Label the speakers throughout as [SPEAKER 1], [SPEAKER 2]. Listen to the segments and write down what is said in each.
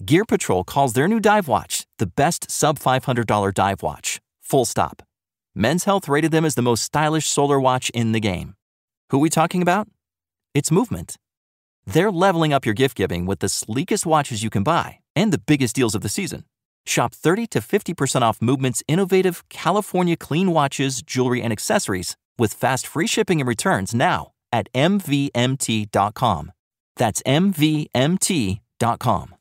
[SPEAKER 1] Gear Patrol calls their new dive watch the best sub-$500 dive watch. Full stop. Men's Health rated them as the most stylish solar watch in the game. Who are we talking about? It's Movement. They're leveling up your gift giving with the sleekest watches you can buy and the biggest deals of the season. Shop 30 to 50% off Movement's innovative California clean watches, jewelry, and accessories with fast free shipping and returns now at mvmt.com. That's mvmt.com.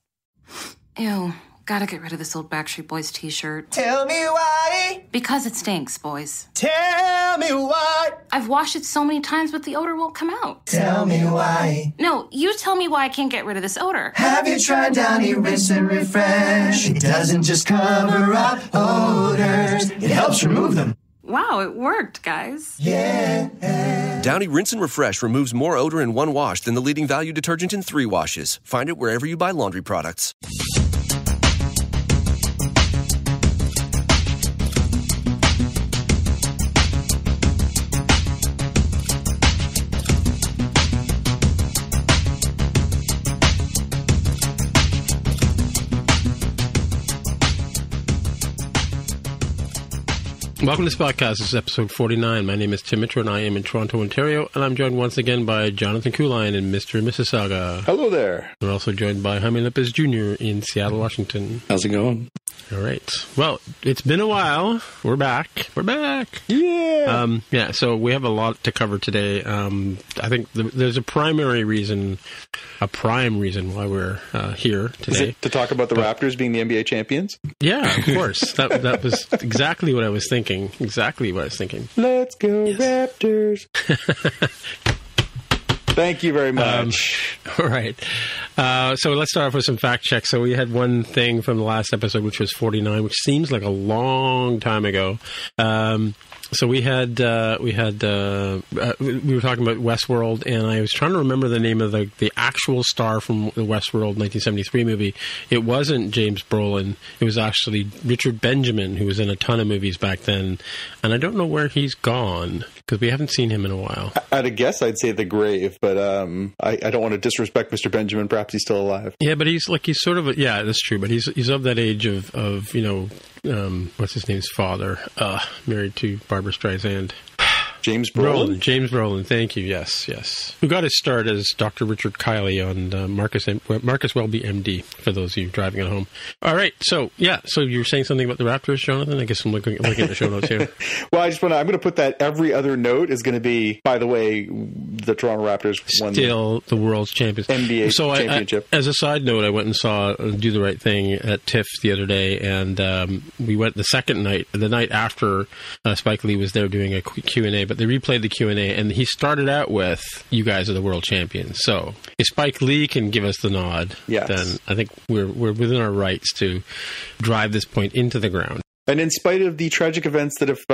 [SPEAKER 2] Ew, gotta get rid of this old Backstreet Boys t-shirt.
[SPEAKER 3] Tell me why.
[SPEAKER 2] Because it stinks, boys.
[SPEAKER 3] Tell me why.
[SPEAKER 2] I've washed it so many times, but the odor won't come out.
[SPEAKER 3] Tell me why.
[SPEAKER 2] No, you tell me why I can't get rid of this odor.
[SPEAKER 3] Have you tried Downy Rinse and Refresh? It doesn't just cover up odors, it helps remove them.
[SPEAKER 2] Wow, it worked, guys.
[SPEAKER 3] Yeah.
[SPEAKER 4] Downy Rinse and Refresh removes more odor in one wash than the leading value detergent in 3 washes. Find it wherever you buy laundry products.
[SPEAKER 5] Welcome to this podcast. This is episode 49. My name is Tim Mitchell, and I am in Toronto, Ontario, and I'm joined once again by Jonathan Kuline in Mr. Mississauga.
[SPEAKER 6] Hello there.
[SPEAKER 5] We're also joined by Jaime Lopez Jr. in Seattle, Washington.
[SPEAKER 6] How's it going?
[SPEAKER 5] All right. Well, it's been a while. We're back. Yeah. So we have a lot to cover today. I think there's a prime reason why we're here today.
[SPEAKER 6] Is it to talk about the Raptors being the NBA champions?
[SPEAKER 5] Yeah, of course. That was exactly what I was thinking. Let's go, yes. Raptors.
[SPEAKER 6] Thank you very much.
[SPEAKER 5] All right. So let's start off with some fact checks. So we had one thing from the last episode, which was 49, which seems like a long time ago. So we were talking about Westworld, and I was trying to remember the name of the actual star from the Westworld 1973 movie. It wasn't James Brolin. It was actually Richard Benjamin, who was in a ton of movies back then. And I don't know where he's gone, because we haven't seen him in a while.
[SPEAKER 6] At a guess, I'd say the grave, but I don't want to disrespect Mr. Benjamin. Perhaps he's still alive.
[SPEAKER 5] Yeah, but he's sort of yeah, that's true. But he's of that age of what's his name's father, married to Barbara Streisand.
[SPEAKER 6] James Brolin?
[SPEAKER 5] James Brolin, thank you, yes. Who got his start as Dr. Richard Kiley on Marcus Welby, MD, for those of you driving at home. All right, so you were saying something about the Raptors, Jonathan? I guess I'm looking at the show notes here.
[SPEAKER 6] Well, I'm going to put that every other note is going to be, by the way, the Toronto Raptors won the world's champions. NBA championship.
[SPEAKER 5] As a side note, I went and saw Do the Right Thing at TIFF the other day, and we went the night after Spike Lee was there doing a Q&A, but they replayed the Q&A, and he started out with, "You guys are the world champions." So if Spike Lee can give us the nod, then I think we're within our rights to drive this point into the ground.
[SPEAKER 6] And in spite of the tragic events that have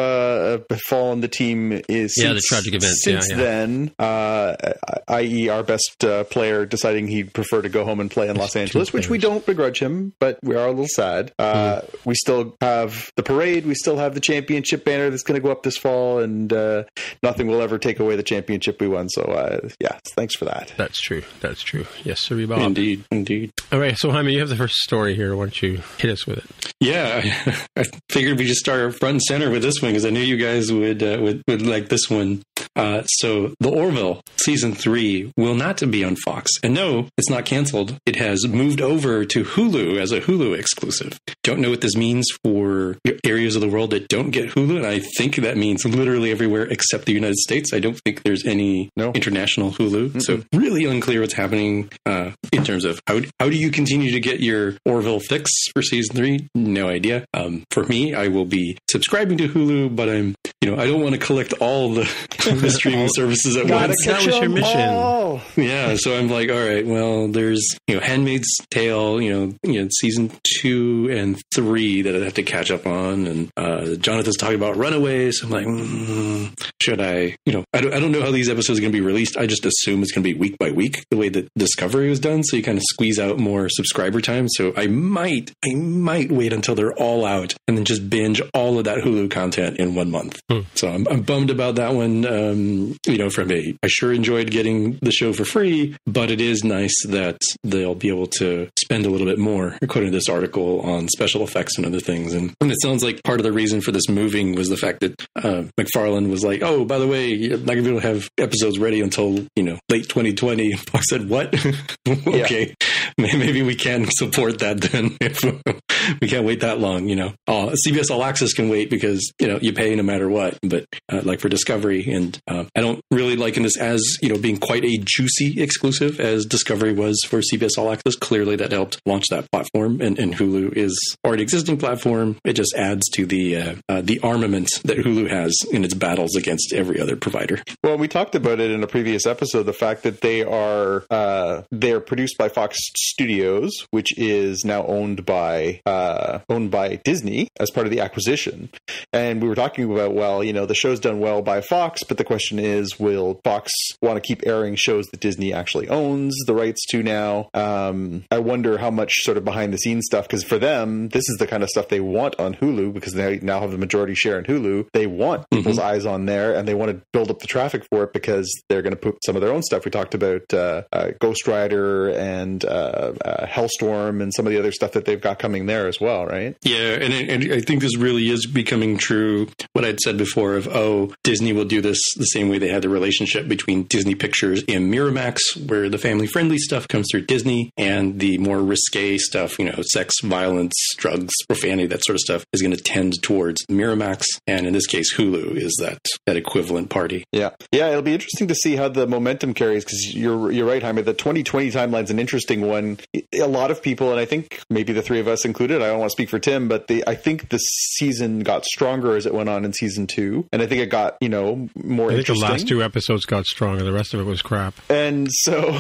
[SPEAKER 6] befallen the team since then, i.e. our best player deciding he'd prefer to go home and play in Los Angeles, which we don't begrudge him, but we are a little sad. We still have the parade. We still have the championship banner that's going to go up this fall, and nothing will ever take away the championship we won. So, thanks for that.
[SPEAKER 5] That's true. Yes, sir, Bob.
[SPEAKER 6] Indeed.
[SPEAKER 5] All right, so Jaime, you have the first story here. Why don't you hit us with it?
[SPEAKER 7] Yeah, I figured we just start front and center with this one because I knew you guys would like this one. So The Orville season 3 will not be on Fox. And no, it's not canceled. It has moved over to Hulu as a Hulu exclusive. Don't know what this means for areas of the world that don't get Hulu. And I think that means literally everywhere except the United States. I don't think there's any international Hulu. Mm-mm. So really unclear what's happening in terms of how do you continue to get your Orville fix for season 3? No idea. For me, I will be subscribing to Hulu, but I don't want to collect all the streaming services at once.
[SPEAKER 5] That was your mission.
[SPEAKER 7] Yeah, so I'm like, all right, well, there's Handmaid's Tale, season 2 and 3 that I have to catch up on, and Jonathan's talking about Runaways. I'm like, should I? I don't know how these episodes are going to be released. I just assume it's going to be week by week, the way that Discovery was done. So you kind of squeeze out more subscriber time. So I might wait until they're all out and then just binge all of that Hulu content in 1 month. So I'm bummed about that one. From I sure enjoyed getting the show for free, but it is nice that they'll be able to spend a little bit more, according to this article, on special effects and other things. And it sounds like part of the reason for this moving was the fact that McFarlane was like, oh, by the way, you're not going to be able to have episodes ready until, late 2020. Fox said, what? Okay. Maybe we can support that then if we can't wait that long, CBS All Access can wait because, you pay no matter what. But like for Discovery, and I don't really liken this as, being quite a juicy exclusive as Discovery was for CBS All Access. Clearly that helped launch that platform, and Hulu is already existing platform. It just adds to the armament that Hulu has in its battles against every other provider.
[SPEAKER 6] Well, we talked about it in a previous episode, the fact that they're produced by Fox Studios, which is now owned by Disney as part of the acquisition. And we were talking about, the show's done well by Fox, but the question is, will Fox want to keep airing shows that Disney actually owns the rights to now? I wonder how much sort of behind the scenes stuff, because for them, this is the kind of stuff they want on Hulu, because they now have the majority share in Hulu. They want people's eyes on there, and they want to build up the traffic for it because they're going to put some of their own stuff. We talked about Ghost Rider and Hellstorm and some of the other stuff that they've got coming there as well, right?
[SPEAKER 7] Yeah, and I think this really is becoming true, what I'd said before of, Disney will do this the same way they had the relationship between Disney Pictures and Miramax, where the family-friendly stuff comes through Disney, and the more risque stuff, sex, violence, drugs, profanity, that sort of stuff, is going to tend towards Miramax. And in this case, Hulu is that equivalent party.
[SPEAKER 6] Yeah, it'll be interesting to see how the momentum carries, because you're right, Jaime. The 2020 timeline's an interesting one. A lot of people, and I think maybe the three of us included, I don't want to speak for Tim, but I think the season got stronger as it went on in season 2, and I think it got more interesting. I think
[SPEAKER 5] the last 2 episodes got stronger. The rest of it was crap.
[SPEAKER 6] And so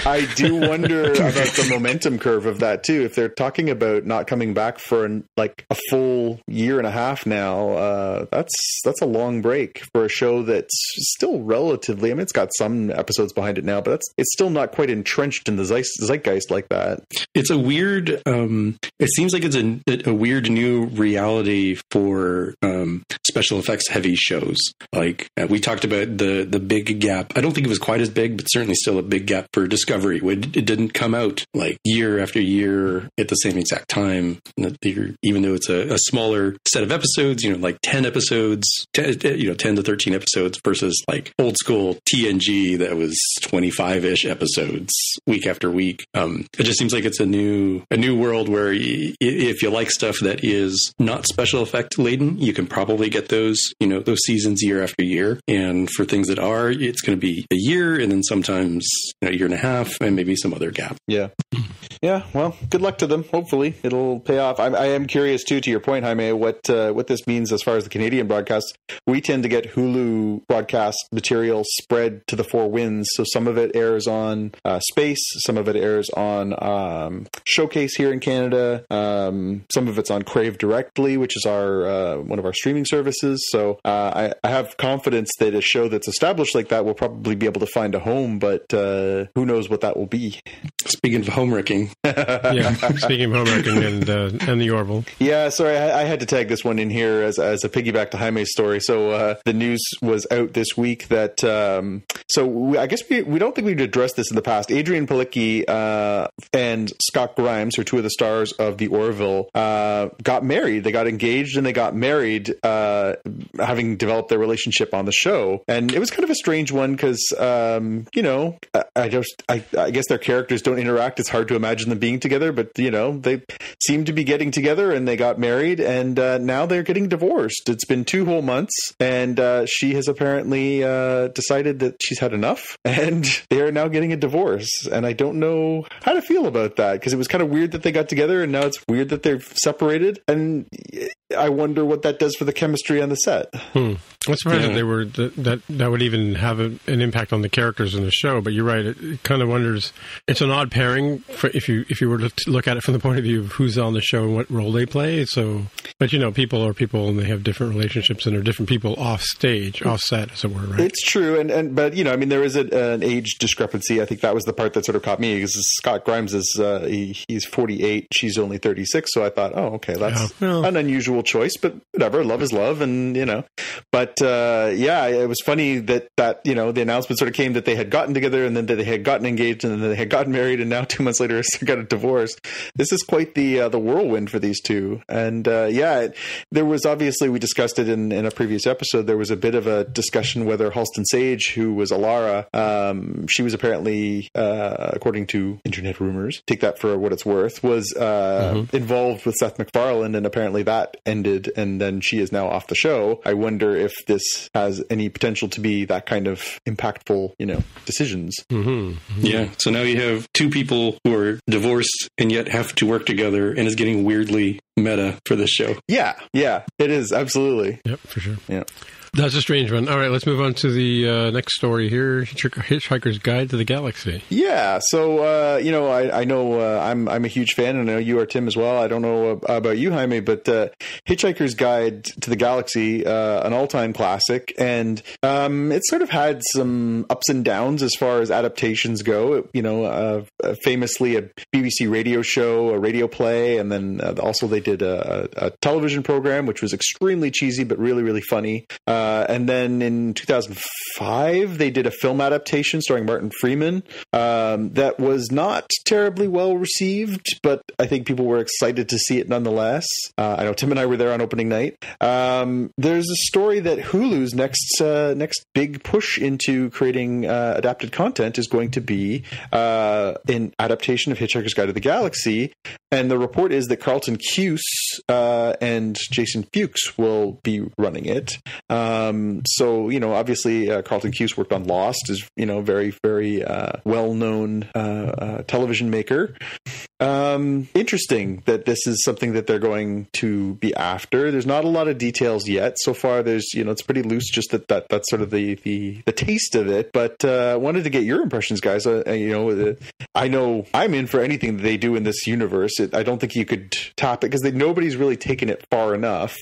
[SPEAKER 6] I do wonder about the momentum curve of that too. If they're talking about not coming back for a full year and a half now, that's a long break for a show that's still relatively, it's got some episodes behind it now, but it's still not quite entrenched in the zeitgeist like that.
[SPEAKER 7] It's a weird, it seems like it's a weird new reality for special effects heavy shows. Like we talked about the big gap. I don't think it was quite as big, but certainly still a big gap for Discovery. It didn't come out like year after year at the same exact time. Even though it's a smaller set of episodes, like 10 episodes, 10 to 13 episodes versus like old school TNG that was 25-ish episodes week after week. It just seems like it's a new world where if you like stuff that is not special effect laden, you can probably get those seasons year after year. And for things that are, it's going to be a year, and then sometimes a year and a half, and maybe some other gap.
[SPEAKER 6] Yeah. Well, good luck to them. Hopefully it'll pay off. I am curious too, to your point, Jaime, what this means as far as the Canadian broadcasts. We tend to get Hulu broadcast material spread to the 4 winds. So some of it airs on Space, some of it airs on Showcase here in Canada. Some of it's on Crave Directly, which is our one of our streaming services. So I have confidence that a show that's established like that will probably be able to find a home, but who knows what that will be.
[SPEAKER 7] Speaking of home wrecking.
[SPEAKER 5] Speaking of home wrecking and the Orville.
[SPEAKER 6] Yeah, sorry, I had to tag this one in here as a piggyback to Jaime's story. So the news was out this week that, I guess we don't think we'd addressed this in the past. Adrian Palicki and Scott Grimes, who are 2 of the stars of the Orville, got married. They got engaged and they got married, having developed their relationship on the show. And it was kind of a strange one because, I guess their characters don't interact. It's hard to imagine them being together, but they seem to be getting together, and they got married, and now they're getting divorced. It's been 2 whole months, and she has apparently decided that she's had enough, and they are now getting a divorce. And I don't know how to feel about that, because it was kind of weird that they got together, and now it's weird that they've separated. And I wonder what that does for the chemistry on the set.
[SPEAKER 5] I'm surprised that that would even have an impact on the characters in the show. But you're right; it kind of wonders. It's an odd pairing if you were to look at it from the point of view of who's on the show and what role they play. So, but people are people, and they have different relationships, and are different people off stage, off set, as it were. Right?
[SPEAKER 6] It's true, but there is an age discrepancy. I think that was the part that sort of caught me, because Scott Grimes is he's 48, she's only 36. So I thought, oh, okay, that's an unusual unusual choice, but whatever. Love is love, and But it was funny that the announcement sort of came that they had gotten together, and then that they had gotten engaged, and then they had gotten married, and now 2 months later they got a divorce. This is quite the whirlwind for these two, and there was obviously, we discussed it in a previous episode. There was a bit of a discussion whether Halston Sage, who was Alara, she was apparently, according to internet rumors, take that for what it's worth, was involved with Seth MacFarlane, and apparently that ended, and then she is now off the show. I wonder if this has any potential to be that kind of impactful, decisions.
[SPEAKER 7] Yeah. So now you have two people who are divorced and yet have to work together, and it's getting weirdly meta for this show.
[SPEAKER 6] Yeah, it is, absolutely.
[SPEAKER 5] Yep, for sure.
[SPEAKER 6] Yeah.
[SPEAKER 5] That's a strange one. All right, let's move on to the next story here, Hitchhiker's Guide to the Galaxy.
[SPEAKER 6] Yeah, so, I know I'm a huge fan, and I know you are, Tim, as well. I don't know about you, Jaime, but Hitchhiker's Guide to the Galaxy, an all-time classic, and it sort of had some ups and downs as far as adaptations go. Famously a BBC radio show, a radio play, and then also they did a television program, which was extremely cheesy but really, really funny. And then in 2005, they did a film adaptation starring Martin Freeman that was not terribly well received, but I think people were excited to see it nonetheless. I know Tim and I were there on opening night. There's a story that Hulu's next big push into creating adapted content is going to be an adaptation of Hitchhiker's Guide to the Galaxy, and the report is that Carlton Cuse and Jason Fuchs will be running it. So, obviously Carlton Cuse worked on Lost, is, very, very well-known television maker. Interesting that this is something that they're going to be after. There's not a lot of details yet. So far, there's, it's pretty loose, just that's sort of the taste of it. But wanted to get your impressions, guys. I know I'm in for anything that they do in this universe. I don't think you could top it, because nobody's really taken it far enough.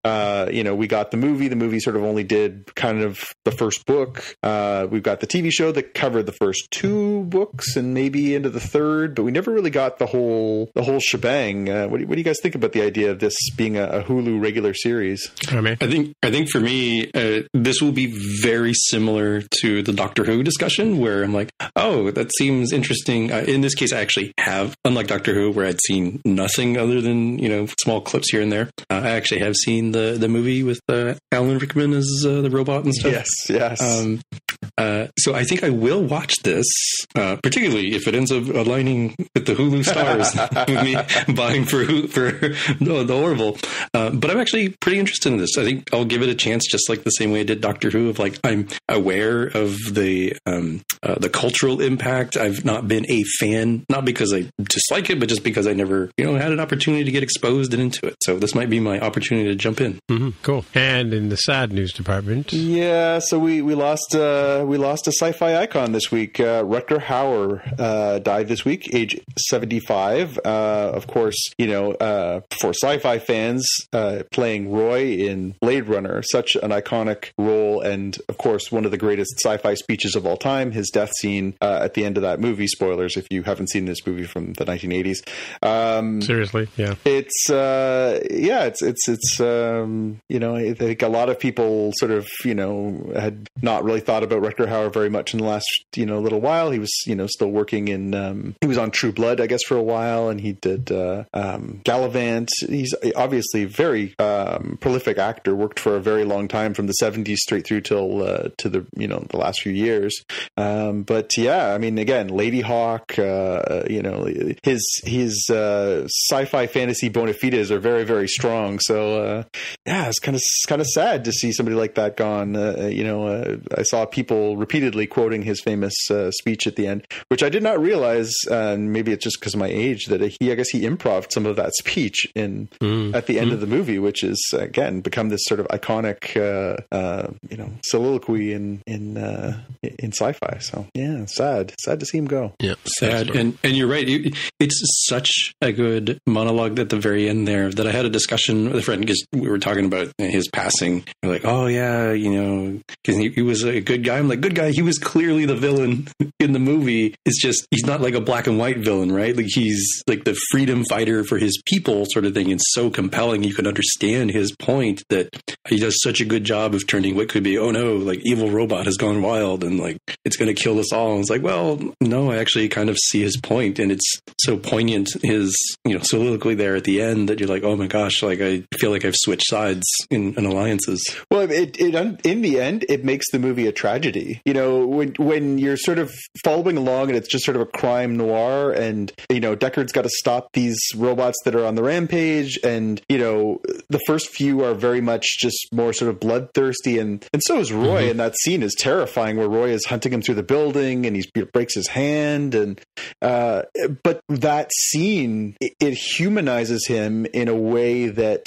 [SPEAKER 6] We got the movie. The movie sort of only did kind of the first book. We've got the TV show that covered the first two books and maybe into the third, but we never really got the whole shebang. What do you guys think about the idea of this being a Hulu regular series?
[SPEAKER 7] I think for me, this will be very similar to the Doctor Who discussion, where I'm like, oh, that seems interesting. In this case, I actually have, unlike Doctor Who, where I'd seen nothing other than small clips here and there. I actually have seen the movie with Alan Rickman as the robot and stuff.
[SPEAKER 6] Yes.
[SPEAKER 7] So I think I will watch this, particularly if it ends up aligning with the Hulu stars, with me buying for the Orville. But I'm actually pretty interested in this. I think I'll give it a chance, just like the same way I did Doctor Who. Of like, I'm aware of the cultural impact. I've not been a fan, not because I dislike it, but just because I never had an opportunity to get exposed and into it. So this might be my opportunity to jump in.
[SPEAKER 5] Mm-hmm. Cool. And in the sad news department,
[SPEAKER 6] so we lost a sci-fi icon this week. Rutger Hauer died this week, age 75. Of course, for sci-fi fans, playing Roy in Blade Runner, such an iconic role, and of course one of the greatest sci-fi speeches of all time. His death scene at the end of that movie. Spoilers if you haven't seen this movie from the 1980s.
[SPEAKER 5] Seriously, yeah.
[SPEAKER 6] I think a lot of people sort of had not really thought about Rutger Hauer very much in the last little while. He was still working in he was on True Blood, I guess, for a while, and he did Gallivant. He's obviously a very prolific actor, worked for a very long time, from the 70s straight through till to the last few years. But yeah, I mean, again, Lady Hawk, his sci-fi fantasy bona fides are very, very strong. So it's kind of sad to see somebody like that gone. I saw people repeatedly quoting his famous speech at the end, which I did not realize, and maybe it's just because of my age, that I guess he improv'd some of that speech at the end of the movie, which is again become this sort of iconic soliloquy in sci-fi. So yeah, sad to see him go.
[SPEAKER 7] Yeah, sad. And you're right. It's such a good monologue at the very end there that I had a discussion with a friend, because we were talking about his passing. We're like, oh yeah, because he was a good guy. I'm like, like, good guy. He was clearly the villain in the movie. It's just, he's not like a black and white villain, right? Like, he's like the freedom fighter for his people sort of thing. It's so compelling. You can understand his point that he does such a good job of turning what could be, oh no, like evil robot has gone wild and like it's going to kill us all. And it's like, well, no, I actually kind of see his point, and it's so poignant, his, soliloquy there at the end, that you're like, oh my gosh, like I feel like I've switched sides in alliances.
[SPEAKER 6] Well, it in the end, it makes the movie a tragedy. When you're sort of following along and it's just sort of a crime noir, and Deckard's got to stop these robots that are on the rampage, and the first few are very much just more sort of bloodthirsty, and so is Roy. Mm-hmm. And that scene is terrifying, where Roy is hunting him through the building and he breaks his hand, and but that scene, it humanizes him in a way that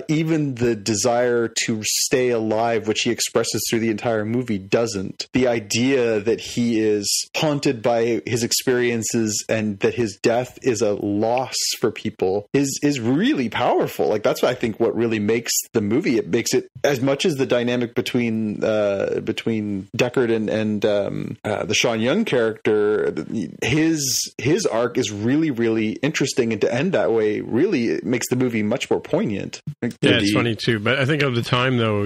[SPEAKER 6] even the desire to stay alive, which he expresses through the entire movie, doesn't. The idea that he is haunted by his experiences and that his death is a loss for people is really powerful. Like, that's what I think what really makes the movie. It makes it, as much as the dynamic between Deckard and the Sean Young character, his arc is really, really interesting, and to end that way really it makes the movie much more poignant.
[SPEAKER 5] It's funny too, but I think of the time though,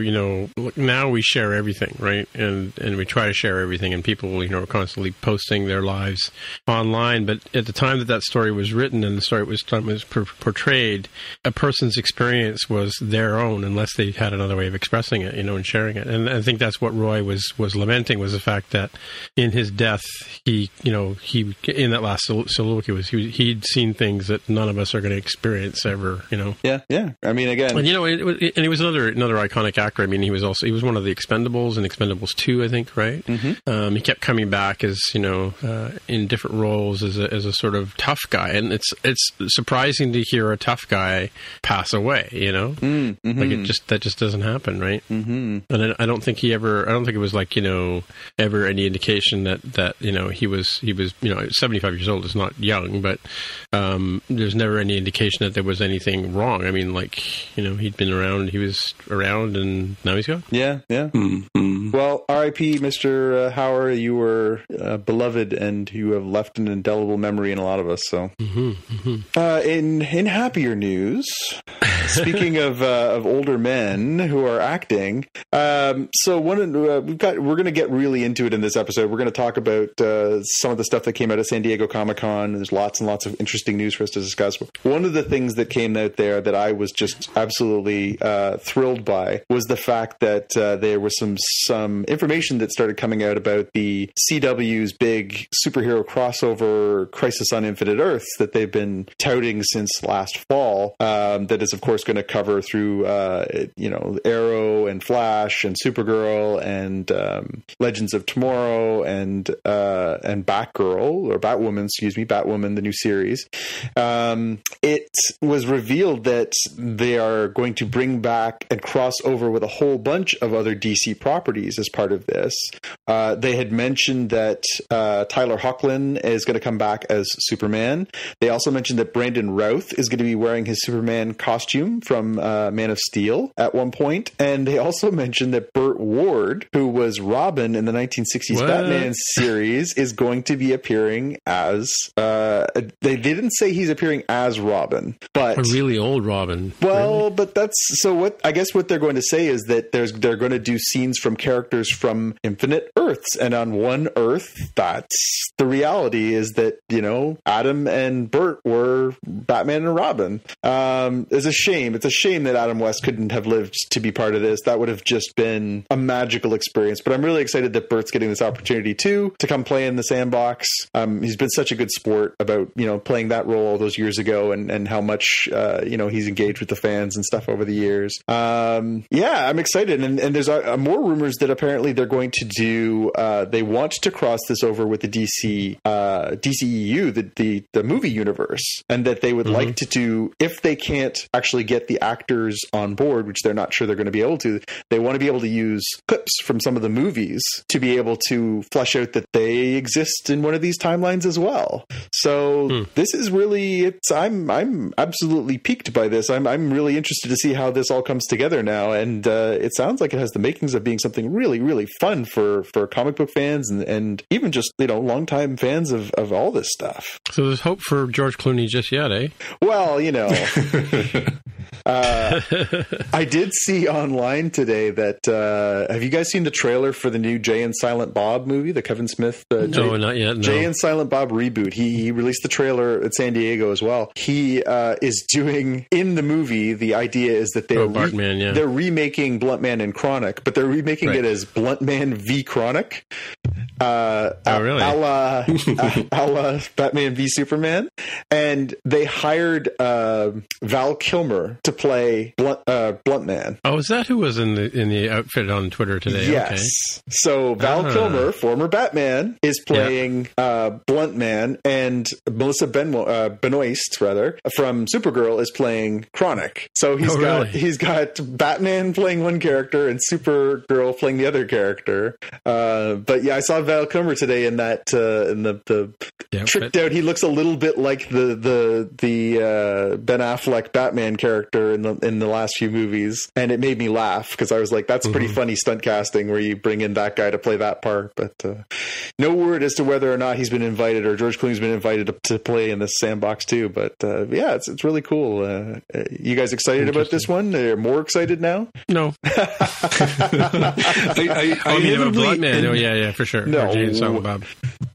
[SPEAKER 5] now we share everything, right? And we try to share everything, and people, are constantly posting their lives online. But at the time that story was written and the story was portrayed, a person's experience was their own, unless they had another way of expressing it, and sharing it. And I think that's what Roy was lamenting, was the fact that in his death, he in that last soliloquy he'd seen things that none of us are going to experience ever,
[SPEAKER 6] Yeah. I mean, again,
[SPEAKER 5] and he was another iconic actor. I mean, he was one of the Expendables and Expendables 2, I think, right? Mm-hmm. He kept coming back as in different roles as a sort of tough guy, and it's surprising to hear a tough guy pass away. Mm-hmm. Like that just doesn't happen, right? Mm-hmm. And I don't think it was like ever any indication that he was 75 years old is not young, but there's never any indication that there was anything wrong. I mean, like, he'd been around, he was around, and now he's gone.
[SPEAKER 6] Yeah. Mm-hmm. Well, R.I.P. Mr. Hauer, you were beloved, and you have left an indelible memory in a lot of us. So, in happier news, speaking of older men who are acting, so we're going to get really into it in this episode. We're going to talk about some of the stuff that came out of San Diego Comic-Con. There's lots and lots of interesting news for us to discuss. One of the things that came out there that I was just absolutely thrilled by was the fact that there was some information that started coming out about the CW's big superhero crossover Crisis on Infinite Earths that they've been touting since last fall. That is, of course, going to cover through Arrow and Flash and Supergirl and Legends of Tomorrow and Batgirl, or Batwoman, the new series. It was revealed that they are going to bring back and cross over with a whole bunch of other DC properties as part of this. They had mentioned that Tyler Hoechlin is going to come back as Superman. They also mentioned that Brandon Routh is going to be wearing his Superman costume from Man of Steel at one point. And they also mentioned that Burt Ward, who was Robin in the 1960s Batman series, is going to be appearing as... They didn't say he's appearing as Robin, but...
[SPEAKER 5] A really old Robin.
[SPEAKER 6] Well,
[SPEAKER 5] really?
[SPEAKER 6] But that's... So what I guess what they're going to say is that they're going to do scenes from characters from Infinite Earths. And on one Earth, that's the reality, is that, Adam and Burt were Batman and Robin. It's a shame. It's a shame that Adam West couldn't have lived to be part of this. That would have just been a magical experience. But I'm really excited that Burt's getting this opportunity too, to come play in the sandbox. He's been such a good sport about, playing that role all those years ago, and how much, he's engaged with the fans and stuff over the years. I'm excited. And there's more rumors that apparently they're going to do, they want to cross this over with the DCEU, the movie universe, and that they would like to do, if they can't actually actually get the actors on board, which they're not sure they're going to be able to. They want to be able to use clips from some of the movies to be able to flesh out that they exist in one of these timelines as well. So this is really, I'm absolutely piqued by this. I'm really interested to see how this all comes together now. And it sounds like it has the makings of being something really, really fun for comic book fans and even just, longtime fans of all this stuff.
[SPEAKER 5] So there's hope for George Clooney just yet, eh?
[SPEAKER 6] Well, I did see online today that have you guys seen the trailer for the new Jay and Silent Bob movie, the Kevin Smith?
[SPEAKER 5] No, not yet. No.
[SPEAKER 6] Jay and Silent Bob reboot. He released the trailer at San Diego as well. He is doing in the movie. The idea is that they're they're remaking Bluntman and Chronic, but they're remaking it as Bluntman v Chronic.
[SPEAKER 5] Really?
[SPEAKER 6] A la Batman v Superman, and they hired Val Kilmer to play Bluntman.
[SPEAKER 5] Oh, is that who was in the outfit on Twitter today?
[SPEAKER 6] Yes.
[SPEAKER 5] Okay.
[SPEAKER 6] So Val Kilmer, former Batman, is playing Bluntman, and Melissa Benoist, rather, from Supergirl, is playing Chronic. So he's got Batman playing one character and Supergirl playing the other character. But yeah, I saw Val Kilmer today in that in the tricked out. He looks a little bit like the Ben Affleck Batman character in the last few movies, and it made me laugh because I was like, that's pretty funny stunt casting where you bring in that guy to play that part. But no word as to whether or not he's been invited or George Clooney's been invited to play in this sandbox too. But yeah, it's really cool. You guys excited about this one? They're more excited now?
[SPEAKER 5] No. I mean about Bloodman. Oh yeah, for sure.
[SPEAKER 6] No,
[SPEAKER 5] Bob.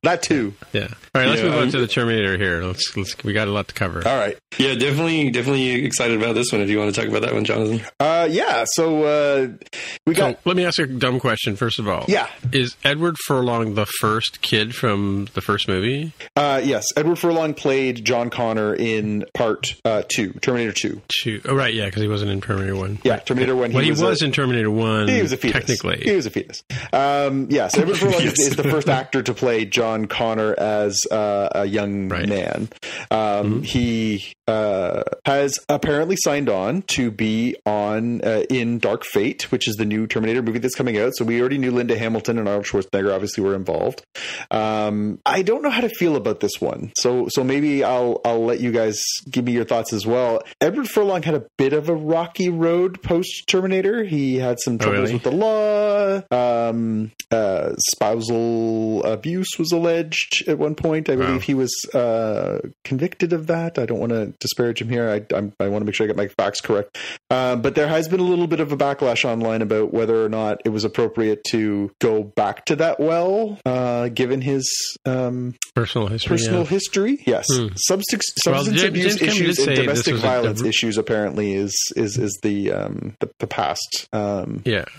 [SPEAKER 6] That too.
[SPEAKER 5] Yeah. All right, let's move on to the Terminator here. Let's we got a lot to cover.
[SPEAKER 6] All right.
[SPEAKER 7] Yeah, definitely excited about this one. If you want to talk about that one, Jonathan.
[SPEAKER 6] Yeah. So we got.
[SPEAKER 5] So, let me ask you a dumb question first of all.
[SPEAKER 6] Yeah.
[SPEAKER 5] Is Edward Furlong the first kid from the first movie?
[SPEAKER 6] Yes, Edward Furlong played John Connor in Part 2, Terminator 2.
[SPEAKER 5] Oh right, yeah, because he wasn't in Terminator 1.
[SPEAKER 6] Yeah, Terminator 1.
[SPEAKER 5] He was in Terminator 1.
[SPEAKER 6] He was a fetus.
[SPEAKER 5] Technically,
[SPEAKER 6] he was a fetus. Yes, Edward Furlong is the first actor to play John Connor as a young man. He has apparently signed on to be on in Dark Fate, which is the new Terminator movie that's coming out. So we already knew Linda Hamilton and Arnold Schwarzenegger obviously were involved. I don't know how to feel about this one, so maybe I'll let you guys give me your thoughts as well. Edward Furlong had a bit of a rocky road post Terminator. He had some troubles with the law. Spousal abuse was alleged at one point. I believe he was convicted of that. I don't want to disparage him here. I want to make sure I get my facts correct. But there has been a little bit of a backlash online about whether or not it was appropriate to go back to that well, given his
[SPEAKER 5] personal
[SPEAKER 6] history. Yes. Substance abuse issues and domestic violence issues apparently is the past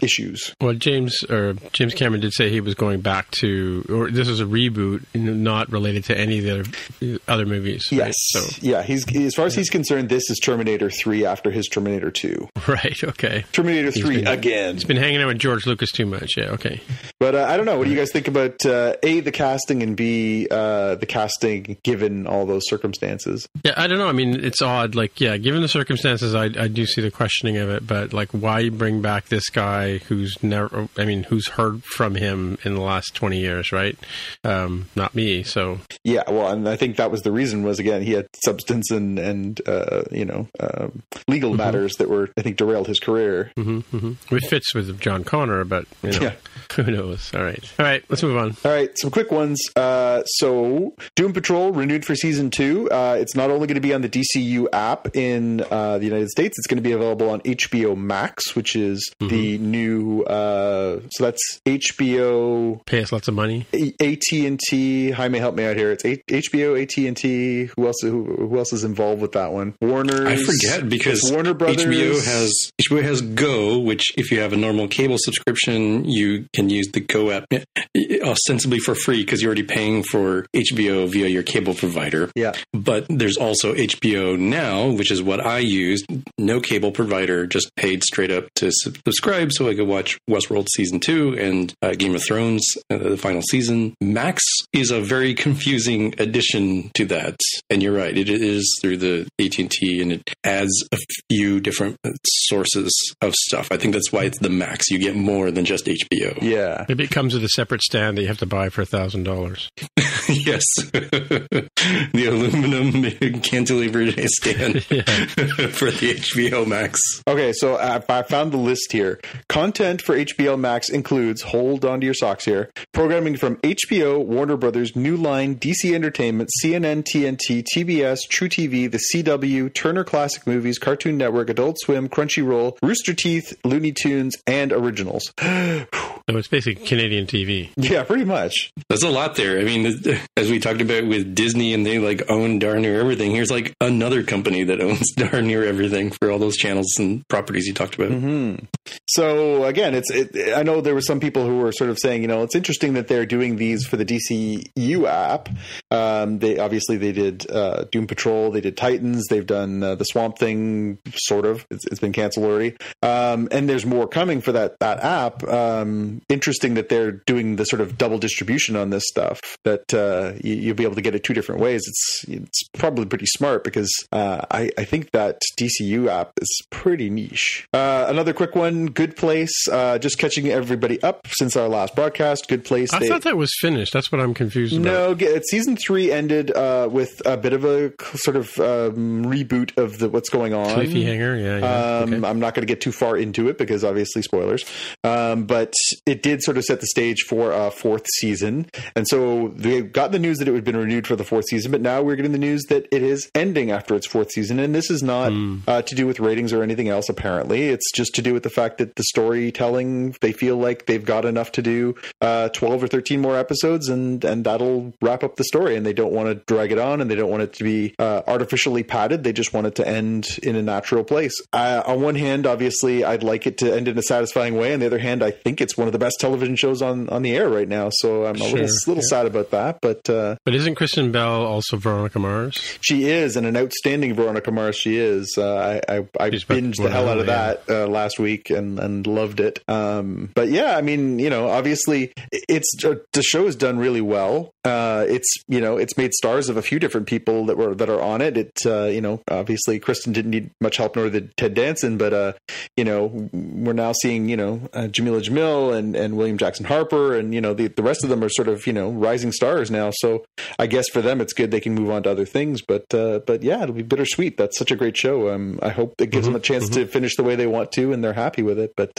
[SPEAKER 6] issues.
[SPEAKER 5] Well, James Cameron did say he was going back to, or this is a reboot, not related to any of the other movies.
[SPEAKER 6] Yes.
[SPEAKER 5] Right? So
[SPEAKER 6] yeah, he's as far as he's concerned, this is Terminator 3 after his Terminator 2.
[SPEAKER 5] Right. Okay.
[SPEAKER 6] Terminator 3 again.
[SPEAKER 5] He's been hanging out with George Lucas too much. Yeah. Okay.
[SPEAKER 6] But I don't know. What do you guys think about A, the casting, and B, the casting given all those circumstances?
[SPEAKER 5] Yeah, I don't know. I mean, it's odd. Like, yeah, given the circumstances, I do see the questioning of it. But like, why bring back this guy who's never? I mean, who's heard from him in the last 20 years, right? Not me. So
[SPEAKER 6] yeah. Well, and I think that was the reason. Was again, he had substance and legal matters that were, I think, derailed his career.
[SPEAKER 5] It fits with John Connor, but who knows? All right, let's move on.
[SPEAKER 6] All right, some quick ones. So Doom Patrol renewed for season 2. It's not only going to be on the DCU app in the United States, it's going to be available on HBO Max, which is the new. So that's HBO.
[SPEAKER 5] Pay us lots of money.
[SPEAKER 6] AT&T. Jaime, help me out here. It's HBO, AT&T. Who else is involved with that one? Warner.
[SPEAKER 7] I forget because
[SPEAKER 6] Warner Brothers.
[SPEAKER 7] HBO has Go, which if you have a normal cable subscription, you can use the Go app ostensibly for free because you're already paying for HBO via your cable provider.
[SPEAKER 6] Yeah.
[SPEAKER 7] But there's also HBO Now, which is what I used. No cable provider, just paid straight up to subscribe so I could watch Westworld Season 2 and Game of Thrones, the final season. Max is a very confusing addition to that. And you're right, it is through the AT&T, and it adds a few different sources of stuff. I think that's why it's the Max. You get more than just HBO.
[SPEAKER 6] Yeah.
[SPEAKER 5] Maybe it comes with a separate stand that you have to buy for $1,000.
[SPEAKER 7] Yes. The aluminum cantilever stand for the HBO Max.
[SPEAKER 6] Okay, so I found the list here. Content for HBO Max includes, hold on to your socks here, programming from HBO, Warner Brothers, New Line, DC Entertainment, CNN, TNT, TBS, True TV, The CW, Turner Classic Movies, Cartoon Network, Adult Swim, Crunchyroll, Rooster Teeth, Looney Tunes, and Originals.
[SPEAKER 5] So it's basically Canadian TV.
[SPEAKER 6] Yeah, pretty much.
[SPEAKER 7] There's a lot there. I mean, as we talked about with Disney, and they like own darn near everything. Here's like another company that owns darn near everything for all those channels and properties you talked about.
[SPEAKER 6] Mm-hmm. So again, I know there were some people who were sort of saying, it's interesting that they're doing these for the DCU app. They did Doom Patrol, they did Titans, they've done the Swamp Thing, sort of. It's been canceled already, and there's more coming for that app. Interesting that they're doing the sort of double distribution on this stuff. That you'll be able to get it two different ways. It's probably pretty smart because I think that DCU app is pretty niche. Another quick one, Good Place. Just catching everybody up since our last broadcast. Good Place.
[SPEAKER 5] I thought that was finished. That's what I'm confused about.
[SPEAKER 6] No, season 3 ended with a bit of a sort of reboot of what's going on.
[SPEAKER 5] Cliffhanger, yeah. Okay.
[SPEAKER 6] I'm not going to get too far into it because obviously spoilers. But it did sort of set the stage for a 4th season. And so they got the news that it had been renewed for the 4th season, but now we're getting the news that it is ending after its 4th season. And this is not to do with ratings or anything else, apparently. It's just to do with the fact that the storytelling, they feel like they've got enough to do 12 or 13 more episodes, and that'll wrap up the story. And they don't want to drag it on, and they don't want it to be artificially padded. They just want it to end in a natural place. On one hand, obviously, I'd like it to end in a satisfying way. On the other hand, I think it's one of the best television shows on the air right now. So I'm a little sad about that. But
[SPEAKER 5] isn't Kristen Bell also Veronica Mars?
[SPEAKER 6] She is, and an outstanding Veronica Mars she is. I binged the hell out of that last week and loved it. But yeah, I mean, obviously the show is done really well. It's made stars of a few different people that are on it. Obviously Kristen didn't need much help, nor did Ted Danson, but we're now seeing Jamila Jamil and William Jackson Harper, and the rest of them are sort of rising stars now. So I guess for them it's good, they can move on to other things. But yeah, it'll be bittersweet. That's such a great show. I hope it gives them a chance to finish the way they want to, and they're happy with it. But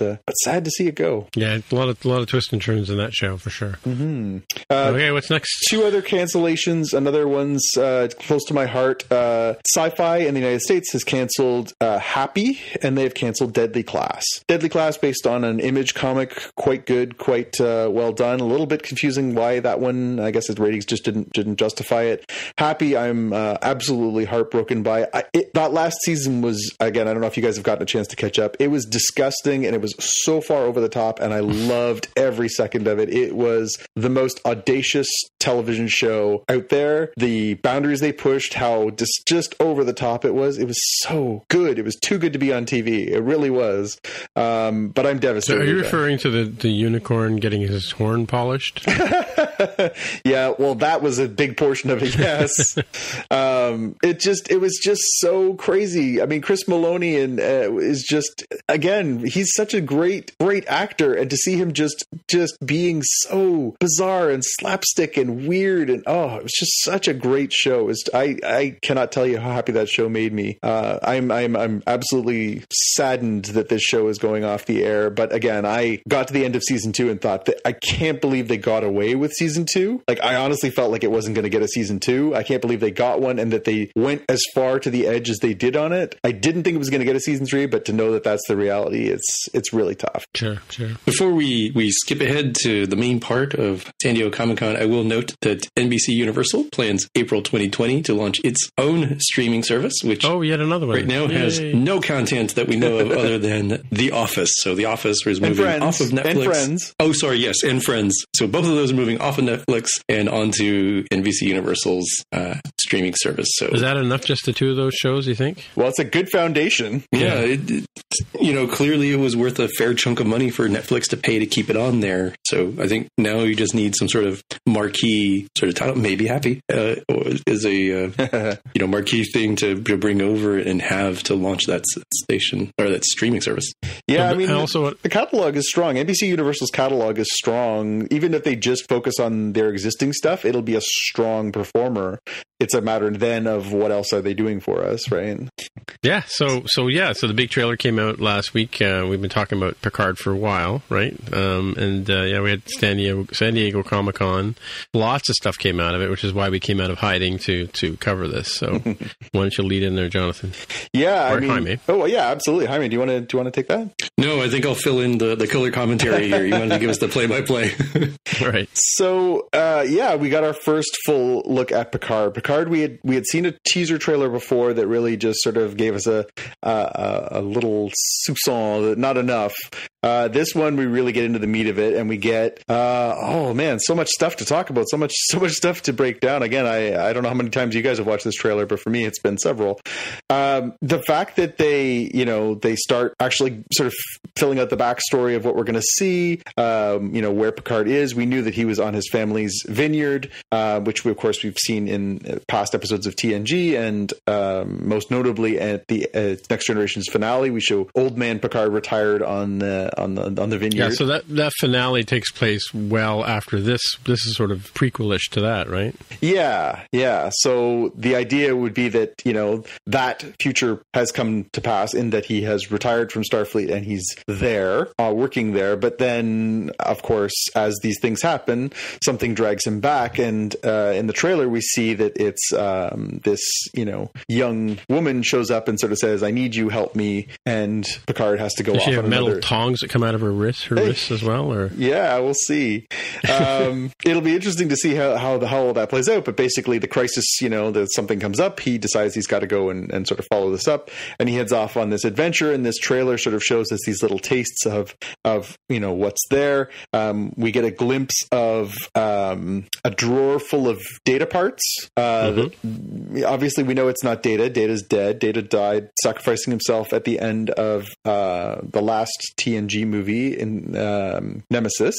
[SPEAKER 6] sad to see it go.
[SPEAKER 5] Yeah, a lot of twists and turns in that show for sure.
[SPEAKER 6] Mm-hmm.
[SPEAKER 5] Okay, what's next?
[SPEAKER 6] 2 other cancellations. Another one's close to my heart. Sci-Fi in the United States has canceled Happy, and they've canceled Deadly Class. Deadly Class, based on an Image comic, quite good, quite well done. A little bit confusing why that one. I guess its ratings just didn't justify it. Happy, I'm absolutely heartbroken by. That last season was, again, I don't know if you guys have gotten a chance to catch up. It was disgusting, and it was so far over the top, and I loved every second of it. It was the most audacious television show out there. The boundaries they pushed, how just over the top it was so good. It was too good to be on TV. It really was. But I'm devastated.
[SPEAKER 5] So are you referring to the unicorn getting his horn polished?
[SPEAKER 6] Yeah, well, that was a big portion of it, yes. It was just so crazy. I mean, Chris Maloney is just, again, he's such a great actor, and to see him just being so bizarre and slapstick and weird, and it was just such a great show. I cannot tell you how happy that show made me. I'm absolutely saddened that this show is going off the air. But again, I got to the end of season 2 and thought that I can't believe they got away with season 2. Like, I honestly felt like it wasn't going to get a season 2. I can't believe they got one, and that they went as far to the edge as they did on it. I didn't think it was going to get a season 3, but to know that that's the reality, it's really tough.
[SPEAKER 5] Sure.
[SPEAKER 7] Before we skip ahead to the main part of San Diego Comic-Con, I will note that NBC Universal plans April 2020 to launch its own streaming service, which
[SPEAKER 5] yet another one
[SPEAKER 7] right now has no content that we know of other than The Office. So The Office is moving off of Netflix
[SPEAKER 6] And Friends.
[SPEAKER 7] Oh, sorry, yes, and Friends. So both of those are moving off of Netflix and onto NBC Universal's streaming service. So
[SPEAKER 5] is that enough, just the two of those shows, you think?
[SPEAKER 6] Well, it's a good foundation.
[SPEAKER 7] Yeah, clearly it was worth a fair chunk of money for Netflix to pay to keep it on there. So I think now you just need some sort of marquee sort of title, maybe Happy is a marquee thing to bring over and have to launch that station or that streaming service.
[SPEAKER 6] Yeah, I mean, also the catalog is strong. NBC Universal's catalog is strong. Even if they just focus on their existing stuff, it'll be a strong performer. It's a matter then of what else are they doing for us, right?
[SPEAKER 5] Yeah. So the big trailer came out last week. We've been talking about Picard for a while, right? We had San Diego Comic-Con. Lots of stuff came out of it, which is why we came out of hiding to cover this. So why don't you lead in there, Jonathan?
[SPEAKER 6] Yeah,
[SPEAKER 5] Jaime.
[SPEAKER 6] Oh, yeah, absolutely. Jaime, do you want to take that?
[SPEAKER 7] No, I think I'll fill in the color commentary here. You wanted to give us the play-by-play.
[SPEAKER 5] Right.
[SPEAKER 6] So, we got our first full look at Picard. We had seen a teaser trailer before that really just sort of gave us a little soupçon, not enough. This one, we really get into the meat of it, and we get, so much stuff to talk about, so much stuff to break down. Again, I don't know how many times you guys have watched this trailer, but for me, it's been several. The fact that they start actually sort of filling out the backstory of what we're going to see, where Picard is. We knew that he was on his family's vineyard, which of course we've seen in past episodes of TNG, and most notably at the Next Generation's finale, we show old man Picard retired on the vineyard.
[SPEAKER 5] Yeah, so that finale takes place well after this. This is sort of prequelish to that, right?
[SPEAKER 6] Yeah. So the idea would be that that future has come to pass in that he has retired from Starfleet and he's there, working there. But then, of course, as these things happen, something drags him back. And in the trailer, we see that it's this young woman shows up and sort of says, "I need you, help me." And Picard has to go off.
[SPEAKER 5] Does she have metal tongs that come out of her wrists as well? Or
[SPEAKER 6] yeah, we'll see. It'll be interesting to see how all that plays out. But basically, the crisis, that something comes up, he decides he's got to go and sort of follow this up, and he heads off on this adventure. And this trailer sort of shows us these little tastes of what's there. We get a glimpse of a drawer full of Data parts. Obviously, we know it's not Data. Data's dead. Data died, sacrificing himself at the end of the last TNG movie in Nemesis.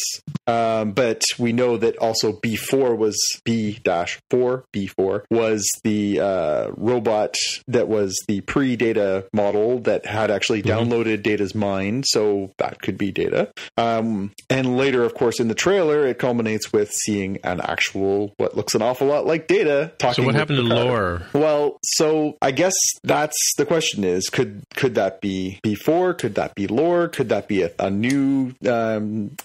[SPEAKER 6] But we know that also B4 was B-4 was the robot that was the pre-Data model that had actually downloaded Data's mind. So that could be Data. And later, of course, in the trailer, it culminates with seeing an actual, what looks an awful lot like Data talking.
[SPEAKER 5] So what happened to Lore?
[SPEAKER 6] Well, so I guess that's the question is, could that be B4? Could that be Lore? Could that be a new, what's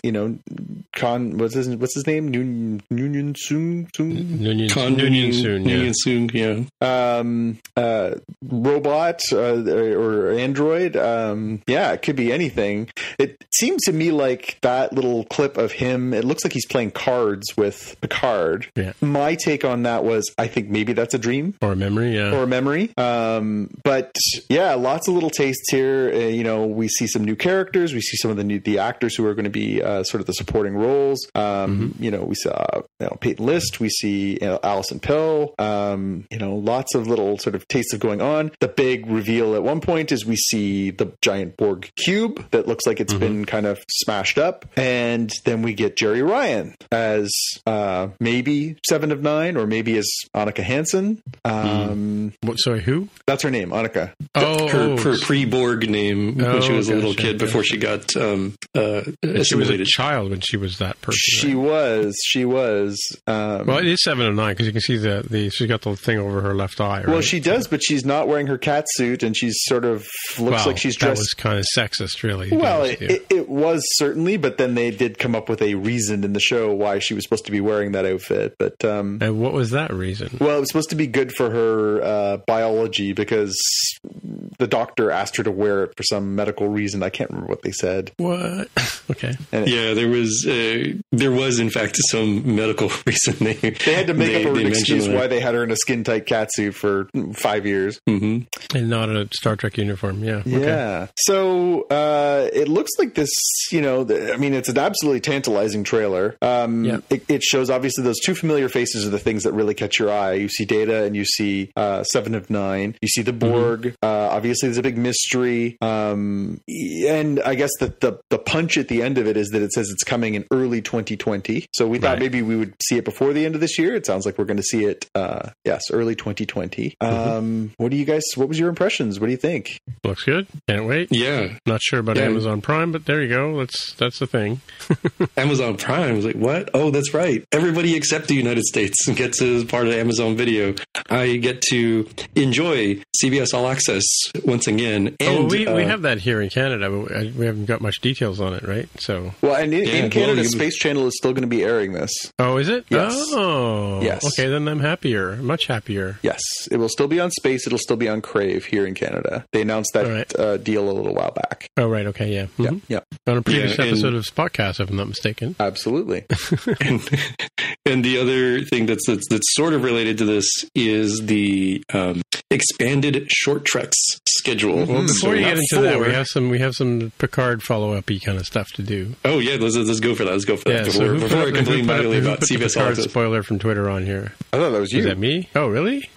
[SPEAKER 6] his name? Noonien Soong?
[SPEAKER 7] Noonien Soong,
[SPEAKER 6] yeah. Robot or android. It could be anything. It seems to me like that little clip of him, it looks like he's playing cards with Picard. Yeah. My take on that was, I think maybe that's a dream.
[SPEAKER 5] Or a memory, yeah.
[SPEAKER 6] But yeah, lots of little tastes here. We see some new characters. We see some of the actors who are going to be sort of the supporting roles. We saw Peyton List. We see Alison Pill. Lots of little sort of tastes of going on. The big reveal at one point is we see the giant Borg cube that looks like it's been kind of smashed up. And then we get Jerry Ryan as maybe 7 of 9 or maybe as Annika Hansen.
[SPEAKER 5] Sorry, who?
[SPEAKER 6] That's her name, Annika.
[SPEAKER 7] Her pre-Borg name when she was a little kid before she got
[SPEAKER 5] she was a child when she was that person.
[SPEAKER 6] She was.
[SPEAKER 5] Well, it is 7 of 9 because you can see she's got the thing over her left eye. Right?
[SPEAKER 6] Well, she does, but she's not wearing her cat suit, and she's sort of looks like she's dressed.
[SPEAKER 5] That was kind of sexist, really.
[SPEAKER 6] Well, it was certainly, but then they did come up with a reason in the show why she was supposed to be wearing that outfit. But
[SPEAKER 5] and what was that reason?
[SPEAKER 6] Well, it was supposed to be good for her biology because the doctor asked her to wear it for some medical reason. I can't remember what they said.
[SPEAKER 5] What? Okay.
[SPEAKER 7] Yeah, there was in fact some medical reason. They
[SPEAKER 6] had to make up an excuse why they had her in a skin-tight catsuit for 5 years.
[SPEAKER 5] Mm-hmm. And not a Star Trek uniform, yeah.
[SPEAKER 6] Yeah.
[SPEAKER 5] Okay.
[SPEAKER 6] So it looks like this, it's an absolutely tantalizing trailer. It shows, obviously, those two familiar faces are the things that really catch your eye. You see Data and you see 7 of 9. You see the Borg. Mm-hmm. Obviously, there's a big mystery. And I guess the punch at the end of it is that it says it's coming in early 2020. So we thought maybe we would see it before the end of this year. It sounds like we're going to see it, early 2020. What was your impressions? What do you think?
[SPEAKER 5] Looks good. Can't wait.
[SPEAKER 7] Yeah.
[SPEAKER 5] Not sure about Amazon Prime, but there you go. That's the thing.
[SPEAKER 7] Amazon Prime was like, what? Oh, that's right. Everybody except the United States gets as part of Amazon Video. I get to enjoy CBS All Access once again. And
[SPEAKER 5] we have that here in Canada, but we haven't got much details on it, right? So
[SPEAKER 6] in Canada, Space Channel is still going to be airing this.
[SPEAKER 5] Oh, is it?
[SPEAKER 6] Yes.
[SPEAKER 5] Oh,
[SPEAKER 6] yes.
[SPEAKER 5] Okay, then I'm happier, much happier.
[SPEAKER 6] Yes, it will still be on Space. It'll still be on Crave here in Canada. They announced that deal a little while back.
[SPEAKER 5] Oh, right. Okay, yeah. Mm-hmm.
[SPEAKER 6] Yeah.
[SPEAKER 5] On a previous episode of Spotcast, if I'm not mistaken.
[SPEAKER 6] Absolutely.
[SPEAKER 7] and the other thing that's sort of related to this is the expanded short treks schedule.
[SPEAKER 5] Well, before you get into that, we have some Picard follow-up-y kind of stuff to do.
[SPEAKER 7] Oh yeah, let's go for that. Let's go for that. Before I complain mightily about CBS
[SPEAKER 5] Picard spoiler from Twitter on here.
[SPEAKER 6] I thought that was you.
[SPEAKER 5] Is that me? Oh, really?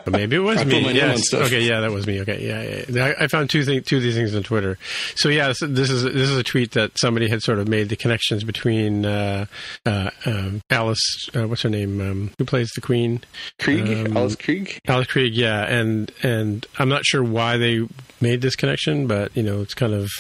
[SPEAKER 5] Maybe it was me. Yes. Okay. Yeah, that was me. Okay. Yeah. I found two of these things on Twitter. So yeah, this is a tweet that somebody had sort of made the connections between Alice. What's her name? Who plays the Queen?
[SPEAKER 6] Alice Krieg.
[SPEAKER 5] Alice Krieg. Yeah, and I'm not sure why they made this connection, but it's kind of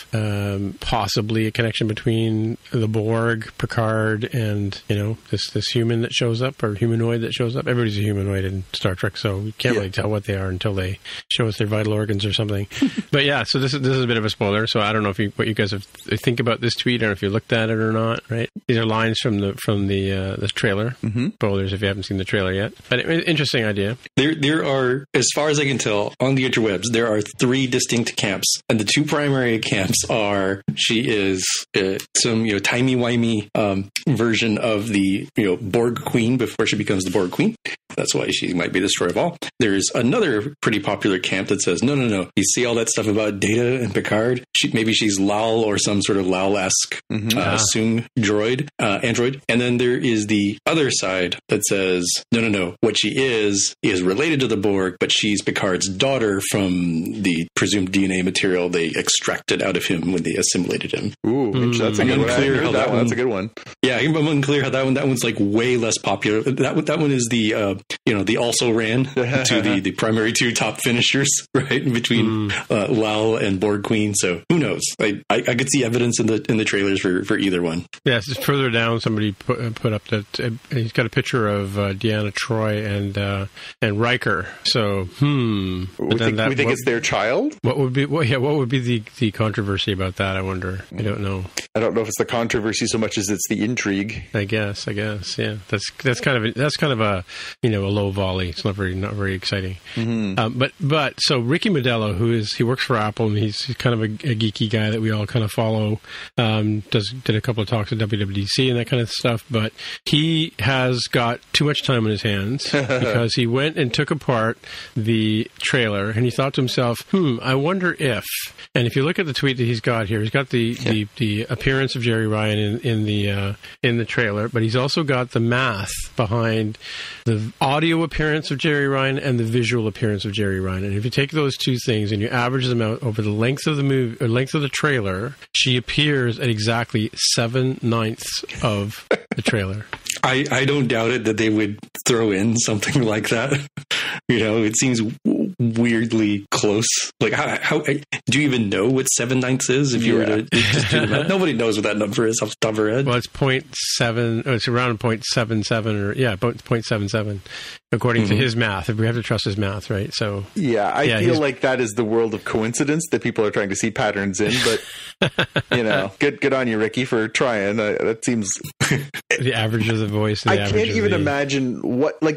[SPEAKER 5] possibly a connection between the Borg, Picard, and this human that shows up, or humanoid that shows up. Everybody's a humanoid in Star Trek, so we can't really tell what they are until they show us their vital organs or something. But yeah, so this is a bit of a spoiler. So I don't know what you guys think about this tweet, or if you looked at it or not. Right? These are lines from the trailer. Mm-hmm. Spoilers if you haven't seen the trailer yet. But interesting idea.
[SPEAKER 7] There are, as far as I can tell, on the interwebs, there are 3 distinct camps, and the 2 primary camps are she is some timey-wimey version of the Borg Queen before she becomes the Borg Queen. That's why she might be the destroyer of all. There's another pretty popular camp that says, no. You see all that stuff about Data and Picard? Maybe she's Lal or some sort of Lal-esque assumed android. And then there is the other side that says, no. What she is related to the Borg, but she's Picard's daughter from the presumed DNA material they extracted out of him when they assimilated him.
[SPEAKER 6] Ooh, that's a good one. That's a good one.
[SPEAKER 7] Yeah, I'm unclear how that one's like way less popular. That one is the the also ran to the primary 2 top finishers, right, between Lal and Borg Queen. So who knows? I could see evidence in the trailers for either one.
[SPEAKER 5] Yes, yeah, further down, somebody put up that he's got a picture of Deanna Troi and Riker. So
[SPEAKER 6] we think it's their child.
[SPEAKER 5] What would be the controversy about that? I wonder. I don't know.
[SPEAKER 6] I don't know if it's the controversy so much as it's the intrigue.
[SPEAKER 5] I guess. Yeah, that's kind of a a low volley. It's not very exciting. Mm-hmm. But so Ricky Modello, he works for Apple, and he's kind of a geeky guy that we all kind of follow. Did a couple of talks at WWDC and that kind of stuff. But he has got too much time on his hands because he went and took apart the trailer, and he thought to himself, I wonder if. And if you look at the tweet that he's got here, he's got the appearance of Jerry Ryan in the trailer, but he's also got the math behind the audio appearance of Jerry Ryan and the visual appearance of Jerry Ryan. And if you take those two things and you average them out over the length of the movie or length of the trailer, she appears at exactly 7/9 of the trailer.
[SPEAKER 7] I don't doubt it that they would throw in something like that. It seems weirdly close. Like, how do you even know what 7/9 is? If you were to just do the math, nobody knows what that number is off the top of their head.
[SPEAKER 5] Well, it's 0.7. It's around 0.77 about 0.77, according to his math. If we have to trust his math, right? So
[SPEAKER 6] I feel like that is the world of coincidence that people are trying to see patterns in. But good on you, Ricky, for trying. That seems
[SPEAKER 5] the average of the voice.
[SPEAKER 6] I can't even imagine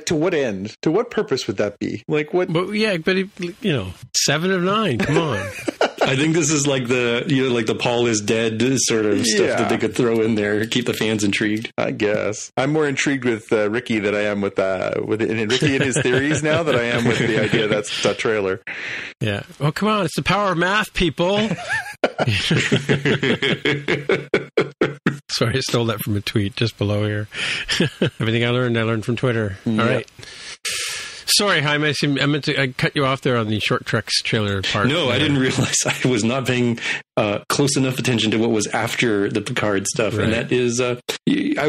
[SPEAKER 6] to what end, to what purpose would that be? Like what?
[SPEAKER 5] But what he, 7 of 9. Come on.
[SPEAKER 7] I think this is like the Paul is dead sort of stuff that they could throw in there, keep the fans intrigued.
[SPEAKER 6] I guess I'm more intrigued with Ricky than I am with Ricky and his theories now that I am with the idea that's that trailer.
[SPEAKER 5] Yeah. Well, come on, it's the power of math, people. Sorry, I stole that from a tweet just below here. Everything I learned from Twitter. All right. Sorry, Jaime, I cut you off there on the Short Treks trailer part.
[SPEAKER 7] No, I didn't realize I was not paying close enough attention to what was after the Picard stuff. Right. And that is, I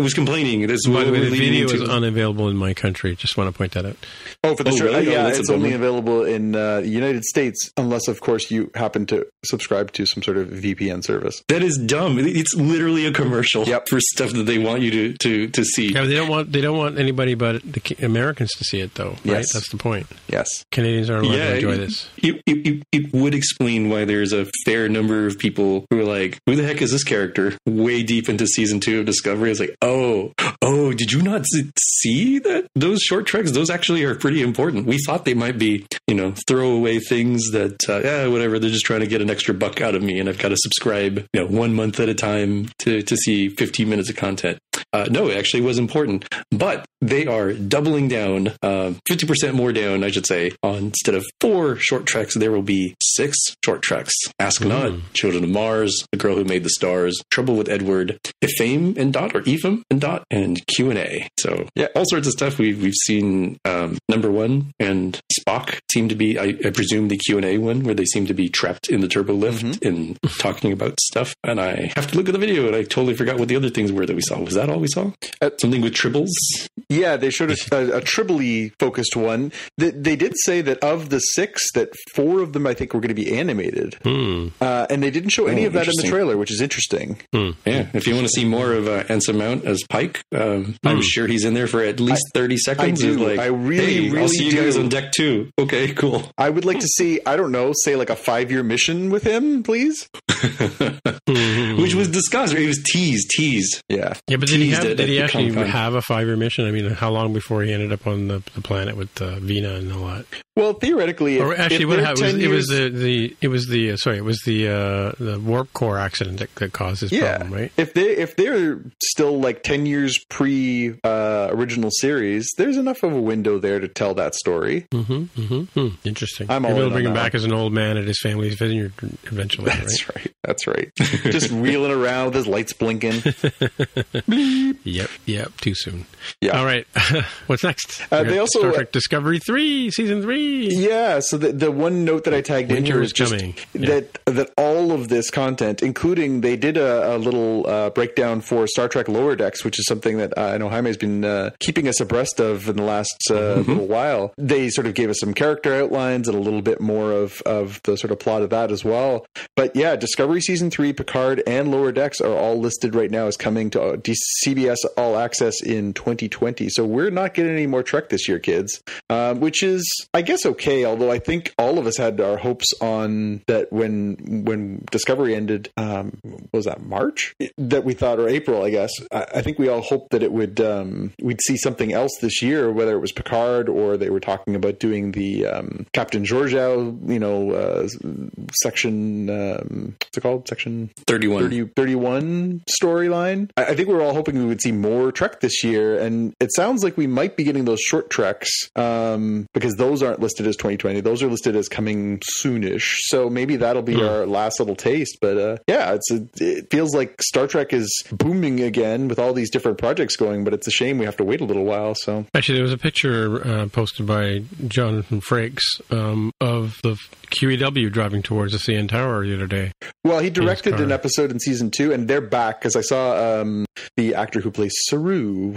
[SPEAKER 7] was complaining. This
[SPEAKER 5] By the way, the video is unavailable in my country. Just want to point that out.
[SPEAKER 6] Oh, for the trailer?
[SPEAKER 7] Really?
[SPEAKER 6] Yeah, it's only available in the United States, unless, of course, you happen to subscribe to some sort of VPN service.
[SPEAKER 7] That is dumb. It's literally a commercial for stuff that they want you to see.
[SPEAKER 5] Yeah, they don't want anybody but the Americans to see it, though. Right?
[SPEAKER 6] Yes.
[SPEAKER 5] That's the point.
[SPEAKER 6] Yes.
[SPEAKER 5] Canadians aren't allowed to enjoy this.
[SPEAKER 7] It would explain why there's a fair number of people who are like, who the heck is this character? Way deep into season 2 of Discovery. It's like, oh, did you not see that? Those short treks, those actually are pretty important. We thought they might be, throwaway things that, whatever, they're just trying to get an extra buck out of me, and I've got to subscribe, 1 month at a time to see 15 minutes of content. No, it actually was important. But they are doubling down, 50% more down, I should say. Instead of 4 short treks, there will be 6 short treks. Ask Not, Children of Mars, The Girl Who Made the Stars, Trouble with Edward, Ephraim and Dot, or Ephraim and Dot, and Q&A. So, all sorts of stuff. We've seen Number 1 and Spock seem to be, I presume, the Q&A one, where they seem to be trapped in the turbo lift and talking about stuff. And I have to look at the video, and I totally forgot what the other things were that we saw. Was that all we saw? Something with tribbles? Yeah,
[SPEAKER 6] they showed a tribble-y focused one. They did say that of the 6, that 4 of them, I think, were going to be animated. And they didn't show any of that in the trailer, which is interesting.
[SPEAKER 7] Yeah, if you want to see more of Anson Mount as Pike, I'm sure he's in there for at least 30 seconds.
[SPEAKER 6] I do. I really
[SPEAKER 7] I'll see you
[SPEAKER 6] do.
[SPEAKER 7] guys on deck 2. Okay, cool.
[SPEAKER 6] I would like to see, I don't know, say like a 5-year mission with him, please.
[SPEAKER 7] Which was discussed. It was teased.
[SPEAKER 6] Yeah.
[SPEAKER 5] Yeah, but did he actually have a 5-year mission? I mean, how long before he ended up on the planet with Vina and all that?
[SPEAKER 6] Well, theoretically,
[SPEAKER 5] it was the warp core accident that caused this problem, right?
[SPEAKER 6] If they're still like 10 years pre original series, there's enough of a window there to tell that story.
[SPEAKER 5] Interesting.
[SPEAKER 6] I'm
[SPEAKER 5] Maybe they'll bring him back as an old man at his family's vineyard eventually.
[SPEAKER 6] That's right. Just reeling around with his lights blinking.
[SPEAKER 5] Yep. Too soon.
[SPEAKER 6] Yeah.
[SPEAKER 5] All right. What's next?
[SPEAKER 6] They also
[SPEAKER 5] Star Trek Discovery 3, season 3.
[SPEAKER 6] Yeah. So the one note that I tagged in here is just that all of this content, including they did a little breakdown for Star Trek Lower Decks, which is something that I know Jaime's been keeping us abreast of in the last little while. They sort of gave us some character outlines and a little bit more of the sort of plot of that as well. But yeah, Discovery Season 3, Picard, and Lower Decks are all listed right now as coming to CBS All Access in 2020. So we're not getting any more Trek this year, kids, which is, I guess, okay. Although I think all of us had our hopes on that when Discovery ended, was that March? That we thought, or April, I guess. I think we all hoped that it would, we'd see something else this year, whether it was Picard or they were talking about doing the Captain Georgiou, section, what's it called? Section 31 storyline. I think we were all hoping we would see more Trek this year, and it sounds like we might be getting those short Treks because those aren't listed as 2020. Those are listed as coming soonish. So maybe that'll be our last little taste. But it feels like Star Trek is booming again with all these different projects going, but it's a shame we have to wait a little while. So
[SPEAKER 5] actually, there was a picture posted by Jonathan Frakes of the QEW driving towards the CN Tower the other day.
[SPEAKER 6] Well, he directed an episode in season 2, and they're back because I saw the actor who plays Saru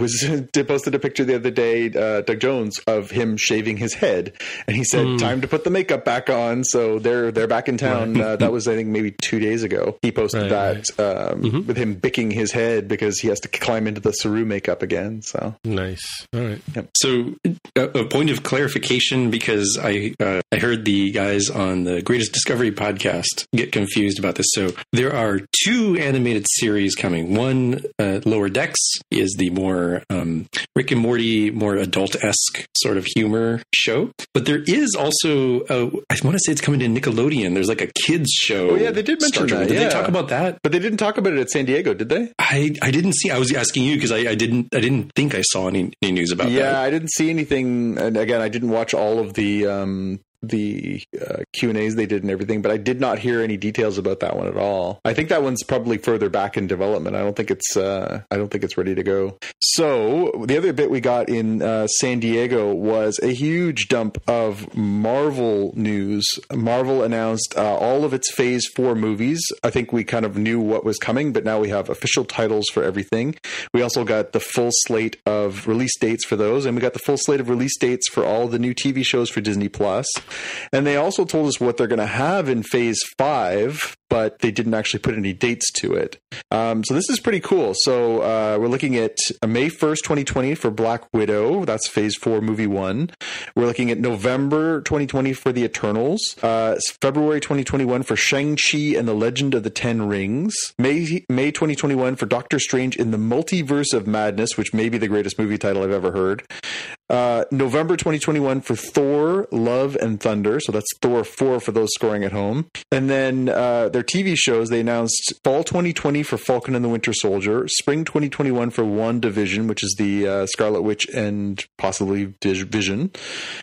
[SPEAKER 6] posted a picture the other day, Doug Jones, of him shaving his head, and he said, "Time to put the makeup back on." So they're back in town. Right. That was, I think, maybe 2 days ago. He posted with him bicking his head because he has to climb into the Saru makeup again. So
[SPEAKER 5] nice. All right.
[SPEAKER 6] Yep.
[SPEAKER 7] So a point of clarification, because I heard the guys on the Greatest Discovery podcast get confused about this. So there are 2 animated series coming. One Lower Decks is the more Rick and Morty, more adult-esque sort of humor show. But there is also, I want to say it's coming to Nickelodeon. There's like a kids show.
[SPEAKER 6] Oh, yeah, they did mention that.
[SPEAKER 7] Did they talk about that?
[SPEAKER 6] But they didn't talk about it at San Diego, did they?
[SPEAKER 7] I didn't see. I was asking you because I didn't think I saw any news about that.
[SPEAKER 6] Yeah, I didn't see anything. And again, I didn't watch all of the Q&As they did and everything, but I did not hear any details about that one at all. I think that one's probably further back in development. I don't think it's ready to go. So the other bit we got in San Diego was a huge dump of Marvel news. Marvel announced all of its Phase 4 movies. I think we kind of knew what was coming, but now we have official titles for everything. We also got the full slate of release dates for those, and we got the full slate of release dates for all the new TV shows for Disney Plus. And they also told us what they're going to have in Phase 5, but they didn't actually put any dates to it. So this is pretty cool. So we're looking at May 1st, 2020 for Black Widow. That's Phase 4, Movie 1. We're looking at November 2020 for The Eternals. February 2021 for Shang-Chi and the Legend of the Ten Rings. May 2021 for Doctor Strange in the Multiverse of Madness, which may be the greatest movie title I've ever heard. November 2021 for Thor, Love and Thunder. So that's Thor 4 for those scoring at home. And then their TV shows, they announced Fall 2020 for Falcon and the Winter Soldier, Spring 2021 for WandaVision, which is the Scarlet Witch and possibly Vision,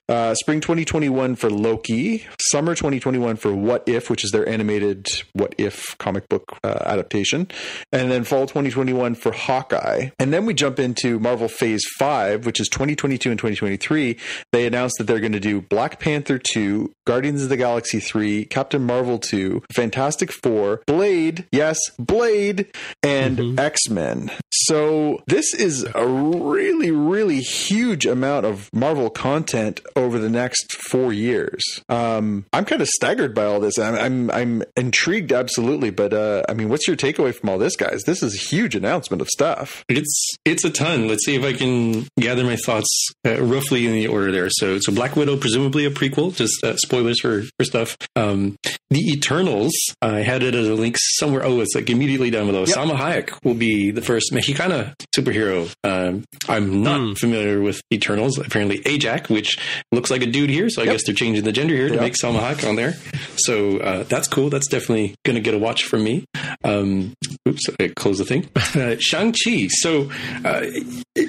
[SPEAKER 6] Spring 2021 for Loki, Summer 2021 for What If, which is their animated What If comic book adaptation, and then Fall 2021 for Hawkeye. And then we jump into Marvel Phase 5, which is 2022 and 2023. They announced that they're going to do Black Panther 2, Guardians of the Galaxy 3, Captain Marvel 2, Fantastic Four, Blade, yes, Blade, and X-Men. So this is a really, really huge amount of Marvel content over the next 4 years. I'm kind of staggered by all this. I'm intrigued, absolutely. But I mean, what's your takeaway from all this, guys? This is a huge announcement of stuff.
[SPEAKER 7] It's a ton. Let's see if I can gather my thoughts roughly in the order there. So Black Widow, presumably a prequel. Just spoilers for stuff. The Eternals, I had it as a link somewhere. Oh, it's like immediately down below. Yep. Salma Hayek will be the first Mexicana superhero. I'm not familiar with Eternals. Apparently Ajax, which looks like a dude here. So I guess they're changing the gender here to make Salma Hayek on there. So that's cool. That's definitely going to get a watch from me. Oops, I closed the thing. Shang-Chi. So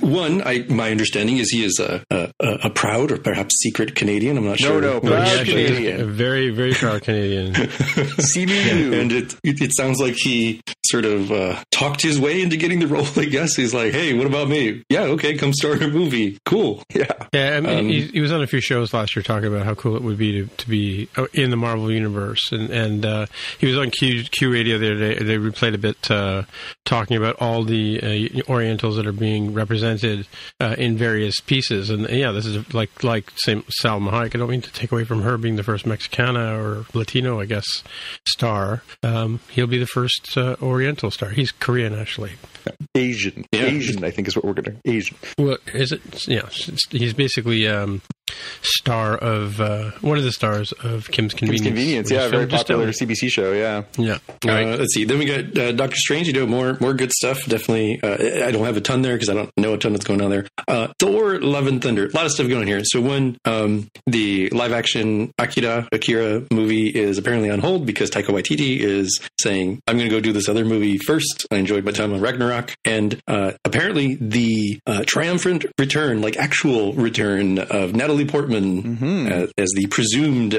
[SPEAKER 7] my understanding is he is a proud or perhaps secret Canadian. I'm not sure.
[SPEAKER 6] No, proud Canadian.
[SPEAKER 5] A very, very proud Canadian.
[SPEAKER 7] And it sounds like he sort of talked his way into getting the role, I guess. He's like, hey, what about me? Yeah, okay, come star in a movie. Cool.
[SPEAKER 5] Yeah, I mean, he was on a few shows last year talking about how cool it would be to be in the Marvel Universe. And he was on Q Radio the other day. They replayed a bit talking about all the Orientals that are being represented in various pieces. And yeah, this is like Salma Hayek. I don't mean to take away from her being the first Mexicana or Latino, I guess, star. He'll be the first Oriental star. He's Korean, actually.
[SPEAKER 6] Asian, I think is what we're going to... Asian.
[SPEAKER 5] Well, is it? Yeah, he's basically star of... one of the stars of Kim's Convenience.
[SPEAKER 6] Yeah, very popular CBC show, yeah.
[SPEAKER 7] Let's see. Then we got Doctor Strange. You do more good stuff. Definitely. I don't have a ton there because I don't know a ton that's going on there. Thor, Love and Thunder. A lot of stuff going on here. So one, the live-action Akira movie is apparently on hold because Taika Waititi is saying, I'm going to go do this other movie first. I enjoyed my time on Ragnarok. And apparently the triumphant return, like actual return of Natalie Portman as the presumed,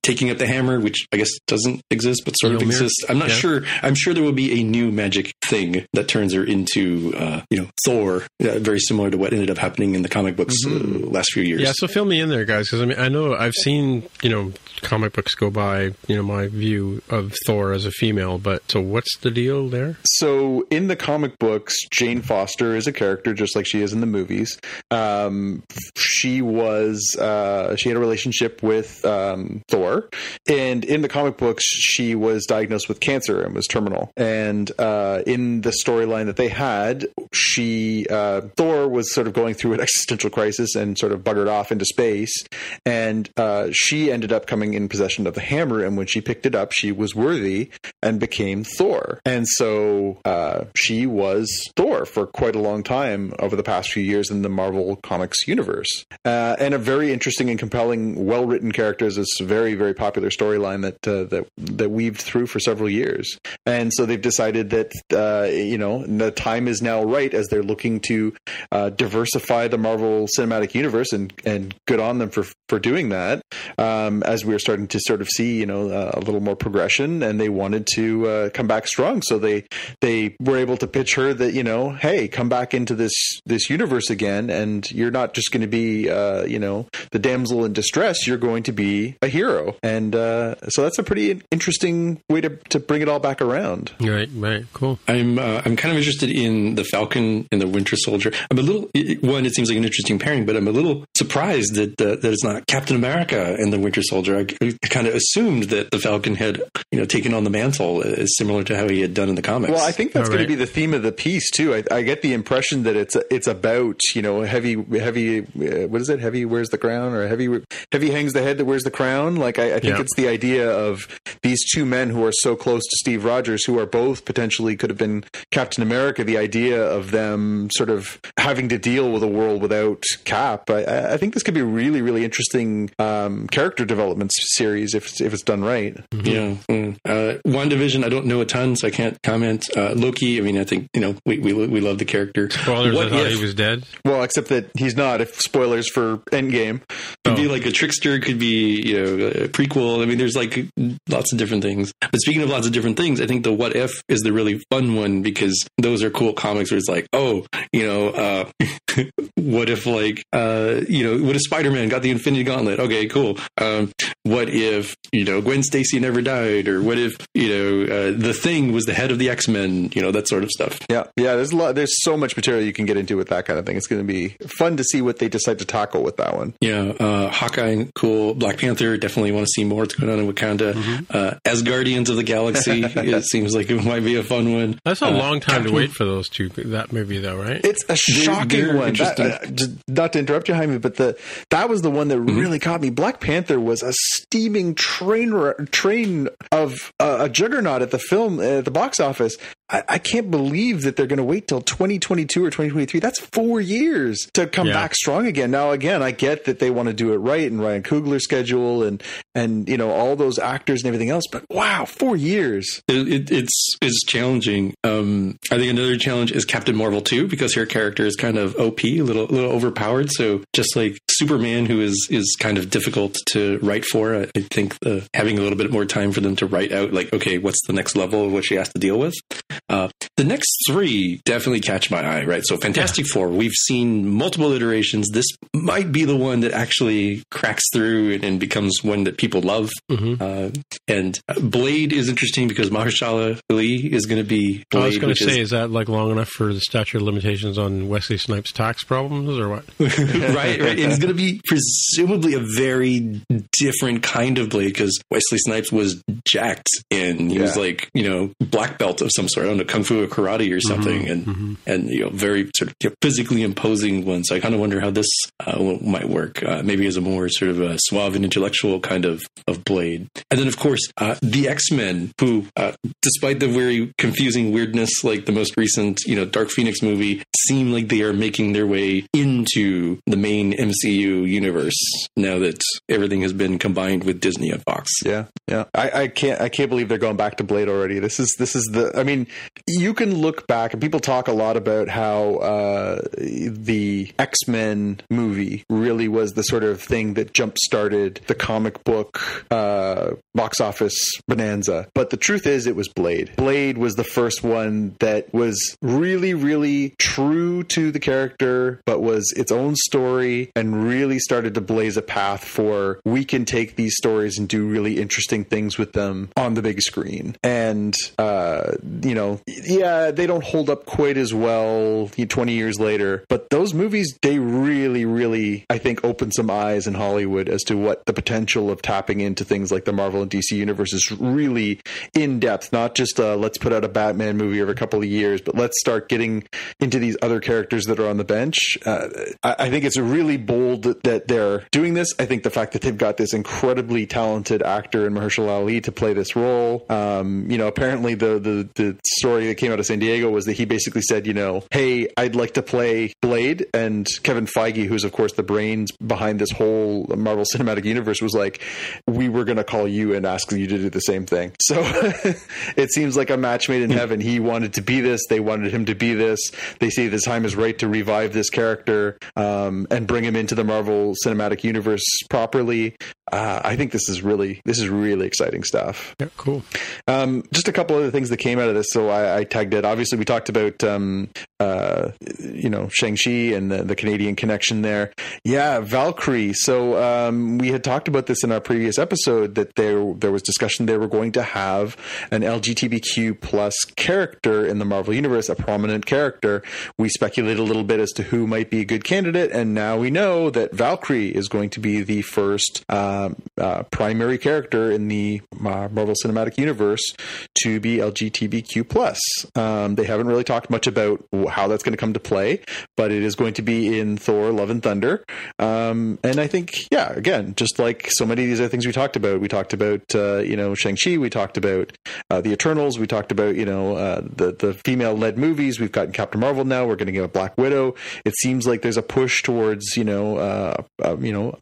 [SPEAKER 7] taking up the hammer, which I guess doesn't exist, but sort of exists. I'm not sure. I'm sure there will be a new magic thing that turns her into, Thor, very similar to what ended up happening in the comic books last few years.
[SPEAKER 5] Yeah, so fill me in there, guys, because I mean, I know I've seen, comic books go by, my view of Thor as a female, but so what's the deal there?
[SPEAKER 6] So in the comic books, Jane Foster is a character just like she is in the movies. she had a relationship with Thor, and in the comic books she was diagnosed with cancer and was terminal. And in the storyline that they had, Thor was sort of going through an existential crisis and sort of buggered off into space, and she ended up coming in possession of the hammer, and when she picked it up, she was worthy and became Thor. And so she was Thor for quite a long time over the past few years in the Marvel Comics universe. And a very interesting and compelling, well-written characters. It's a very, very popular storyline that weaved through for several years. And so they've decided that the time is now right as they're looking to diversify the Marvel Cinematic Universe, and good on them for doing that. As we're starting to sort of see, a little more progression, and they wanted to come back strong. So they were able to pitch her that, hey, come back into this universe again, and you're not just going to be, the damsel in distress. You're going to be a hero. And so that's a pretty interesting way to bring it all back around.
[SPEAKER 5] Right, cool.
[SPEAKER 7] I'm kind of interested in the Falcon and the Winter Soldier. I'm a little, it seems like an interesting pairing, but I'm a little surprised that it's not Captain America and the Winter Soldier. I kind of assumed that the Falcon had, taken on the mantle, similar to how he had done in the comics.
[SPEAKER 6] Well, I think that's going to be the theme of the piece too. I get the impression that it's about, heavy. What is it? Heavy wears the crown, or heavy hangs the head that wears the crown. Like I think it's the idea of these two men who are so close to Steve Rogers, who are both potentially could have been Captain America. The idea of them sort of having to deal with a world without Cap. I think this could be a really, really interesting character development series if it's done right.
[SPEAKER 7] Mm-hmm. Yeah. WandaVision, I don't know a ton, so I can't comment. Loki, I mean, I think we love the character.
[SPEAKER 5] Spoilers, I thought he was dead.
[SPEAKER 6] Well, except that he's not. If spoilers for Endgame,
[SPEAKER 7] could be like a trickster, could be a prequel. I mean, there's like lots of different things. But speaking of lots of different things, I think the What If is the really fun one, because those are cool comics where it's like, what if what if Spider-Man got the Infinity Gauntlet? Okay, cool. What if Gwen Stacy never died, or what if the Thing was the head of the X-Men? That sort of stuff.
[SPEAKER 6] Yeah. There's so much material you can get into with that kind of thing. It's going to be fun to see what they decide to tackle with that one.
[SPEAKER 7] Yeah, Hawkeye, cool. Black Panther, definitely want to see more what's going on in Wakanda. Mm-hmm. As Guardians of the Galaxy, it seems like it might be a fun one.
[SPEAKER 5] That's a long time to wait for those two. That movie, though, right?
[SPEAKER 6] It's a shocking one. Not to interrupt you, Jaime, but that was the one that really caught me. Black Panther was a steaming train of a juggernaut at the box office. I can't believe that they're going to wait till 2022 or 2023. That's 4 years to come back strong again. Now, again, I get that they want to do it right, and Ryan Coogler's schedule and all those actors and everything else. But wow, 4 years.
[SPEAKER 7] It's challenging. I think another challenge is Captain Marvel 2, because her character is kind of OP, a little overpowered. So just like Superman, who is kind of difficult to write for, I think having a little bit more time for them to write out, like, okay, what's the next level of what she has to deal with? The next three definitely catch my eye, right? So Fantastic Four, we've seen multiple iterations. This might be the one that actually cracks through and becomes one that people love. Mm-hmm. And Blade is interesting because Mahershala Ali is going to be Blade.
[SPEAKER 5] I was going to say, is that like long enough for the statute of limitations on Wesley Snipes' tax problems, or what?
[SPEAKER 7] right. And it's going to be presumably a very different kind of Blade, because Wesley Snipes was jacked and he was like, black belt of some sort. I don't know, kung fu or karate or something, and very sort of physically imposing one. So I kind of wonder how this might work. Maybe as a more sort of a suave and intellectual kind of Blade. And then, of course, the X-Men, who, despite the very confusing weirdness, like the most recent, Dark Phoenix movie, seem like they are making their way into the main MCU universe now that everything has been combined with Disney and Fox.
[SPEAKER 6] Yeah. I can't believe they're going back to Blade already. This is you can look back, and people talk a lot about how the X-Men movie really was the sort of thing that jump-started the comic book box office bonanza. But the truth is, it was Blade. Blade was the first one that was really, really true to the character, but was its own story and really started to blaze a path for we can take these stories and do really interesting things with them on the big screen. And, they don't hold up quite as well 20 years later, but those movies, they really, really, I think, opened some eyes in Hollywood as to what the potential of tapping into things like the Marvel and DC universe is really in depth, not just let's put out a Batman movie every couple of years, but let's start getting into these other characters that are on the bench. I think it's really bold that they're doing this. I think the fact that they've got this incredibly talented actor in Mahershala Ali to play this role. Apparently the story that came out of San Diego was that he basically said, hey, I'd like to play Blade. And Kevin Feige, who's of course the brains behind this whole Marvel Cinematic Universe, was like, we were going to call you and ask you to do the same thing. So it seems like a match made in heaven. He wanted to be this. They wanted him to be this. They say the time is right to revive this character and bring him into the Marvel Cinematic Universe properly. I think this is really exciting stuff.
[SPEAKER 5] Yeah, cool.
[SPEAKER 6] Just a couple other things that came out of this, so I tagged it. Obviously, we talked about Shang-Chi and the Canadian connection there. Yeah, Valkyrie. So we had talked about this in our previous episode that there was discussion they were going to have an LGBTQ plus character in the Marvel Universe, a prominent character. We speculated a little bit as to who might be a good candidate, and now we know that Valkyrie is going to be the first primary character in the Marvel Cinematic Universe to be LGBTQ plus. They haven't really talked much about how that's going to come to play, but it is going to be in Thor: Love and Thunder. And I think, again, just like so many of these other things we talked about Shang-Chi, we talked about the Eternals, we talked about the female-led movies. We've got Captain Marvel now. We're going to get a Black Widow. It seems like there's a push towards a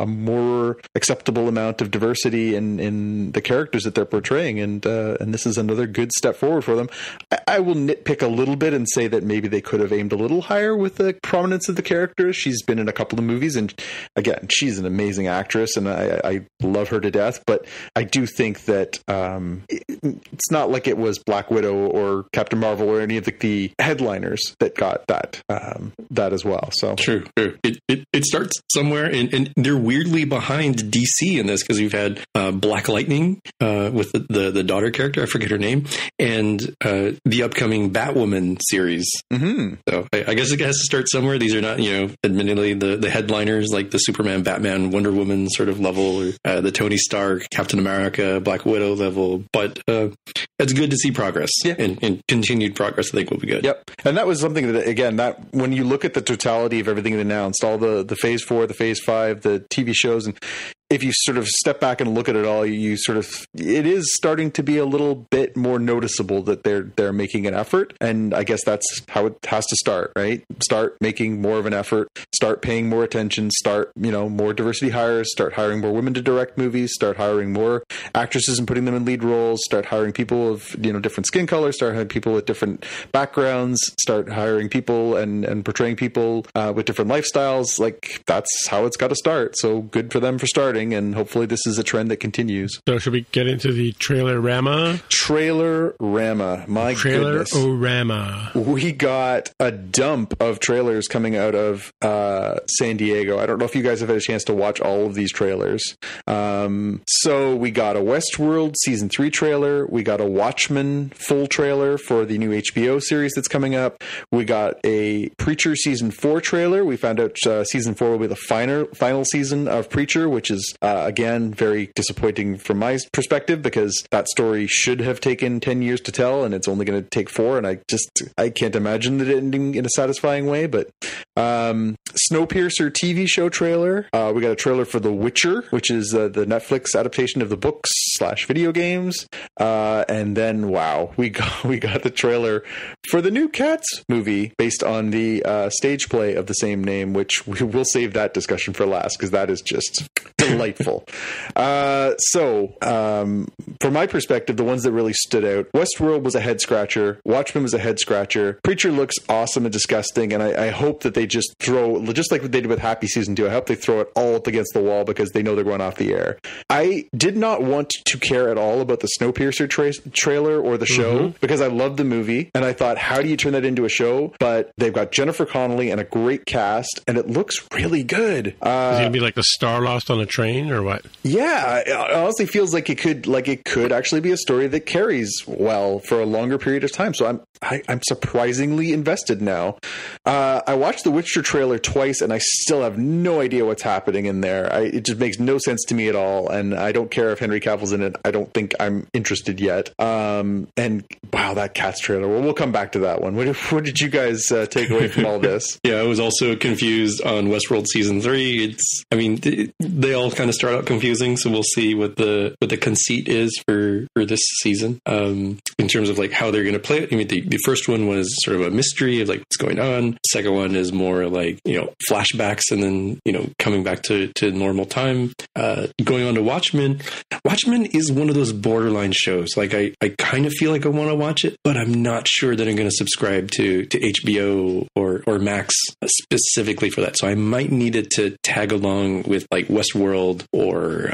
[SPEAKER 6] more acceptable amount of diversity in the characters that they're portraying, and this is another good step forward for them. I will nitpick a little bit and say that maybe they could have aimed a little higher with the prominence of the character. She's been in a couple of movies, and again, she's an amazing actress, and I love her to death. But I do think that it's not like it was Black Widow or Captain Marvel or any of the headliners that got that as well. So
[SPEAKER 7] true. It starts somewhere, and they're weirdly behind DC in this because we've had Black Lightning with the daughter character, I forget her name, and the upcoming Batwoman series. Mm-hmm. So I guess it has to start somewhere. These are not, admittedly the headliners like the Superman, Batman, Wonder Woman sort of level, or the Tony Stark, Captain America, Black Widow level. But it's good to see progress, and continued progress. I think will be good.
[SPEAKER 6] Yep, and that was something that, again, that when you look at the totality of everything that announced, all the Phase 4, the Phase 5, the TV shows, and if you sort of step back and look at it all, it is starting to be a little bit more noticeable that they're making an effort. And I guess that's how it has to start, right? Start making more of an effort, start paying more attention, start, more diversity hires, start hiring more women to direct movies, start hiring more actresses and putting them in lead roles, start hiring people of, different skin colors, start hiring people with different backgrounds, start hiring people and portraying people with different lifestyles. Like, that's how it's got to start. So good for them for starting. And hopefully this is a trend that continues.
[SPEAKER 5] So should we get into the Trailer-O-Rama?
[SPEAKER 6] Trailer-O-Rama. My goodness.
[SPEAKER 5] Trailer-O-Rama.
[SPEAKER 6] We got a dump of trailers coming out of San Diego. I don't know if you guys have had a chance to watch all of these trailers. So we got a Westworld Season 3 trailer. We got a Watchmen full trailer for the new HBO series that's coming up. We got a Preacher Season 4 trailer. We found out Season 4 will be the final season of Preacher, which is again, very disappointing from my perspective because that story should have taken 10 years to tell and it's only going to take 4. And I can't imagine it ending in a satisfying way. But Snowpiercer TV show trailer. We got a trailer for The Witcher, which is the Netflix adaptation of the books / video games. And then, wow, we got the trailer for the new Cats movie based on the stage play of the same name, which we'll save that discussion for last because that is just delightful. From my perspective, the ones that really stood out, Westworld was a head scratcher. Watchmen was a head scratcher. Preacher looks awesome and disgusting, and I hope that they just like what they did with Happy Season 2, I hope they throw it all up against the wall because they know they're going off the air. I did not want to care at all about the Snowpiercer trailer or the show because I loved the movie, and I thought, how do you turn that into a show? But they've got Jennifer Connelly and a great cast, and it looks really good. Is it going
[SPEAKER 5] to be like the Star Lost on a train or what?
[SPEAKER 6] Yeah, it honestly feels like it could actually be a story that carries well for a longer period of time. So I'm surprisingly invested now. I watched the Witcher trailer twice, and I still have no idea what's happening in there. It just makes no sense to me at all, and I don't care if Henry Cavill's in it. I don't think I'm interested yet. And wow, that Cats trailer. Well, we'll come back to that one. What did you guys take away from all this?
[SPEAKER 7] Yeah, I was also confused on Westworld Season 3. They all kind of start out confusing, so we'll see what the conceit is for this season in terms of like how they're going to play it. I mean, the first one was sort of a mystery of like what's going on. The second one is more like, flashbacks and then, coming back to normal time. Going on to Watchmen. Watchmen is one of those borderline shows. Like I kind of feel like I want to watch it, but I'm not sure that I'm going to subscribe to HBO or Max specifically for that. So I might need it to tag along with like Westworld or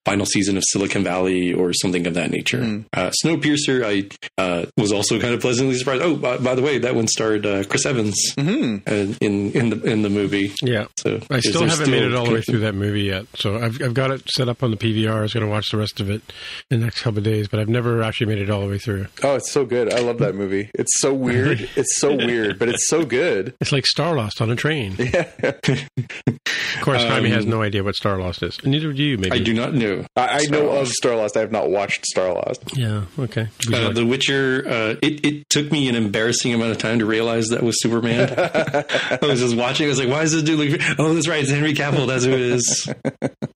[SPEAKER 7] final season of Silicon Valley or something of that nature. Snowpiercer, I was also kind of pleasantly surprised. Oh, by the way, that one starred Chris Evans in the movie.
[SPEAKER 5] Yeah, so I still haven't made it all the way through that movie yet. So I've got it set up on the PVR. I was going to watch the rest of it in the next couple of days, but I've never actually made it all the way through.
[SPEAKER 6] Oh, it's so good. I love that movie. It's so weird. It's so weird, but it's so good.
[SPEAKER 5] It's like Star Lost on a train.
[SPEAKER 6] Yeah.
[SPEAKER 5] Of course, Jaime has no idea what Star Lost is. Neither do you, maybe.
[SPEAKER 7] I do not know.
[SPEAKER 6] I know of Star Lost. I have not watched Star Lost.
[SPEAKER 5] Yeah, okay.
[SPEAKER 7] The Witcher, it took me an embarrassing amount of time to realize that was Superman. I was just watching. I was like, why is this dude like... Oh, that's right. It's Henry Cavill. That's who it is.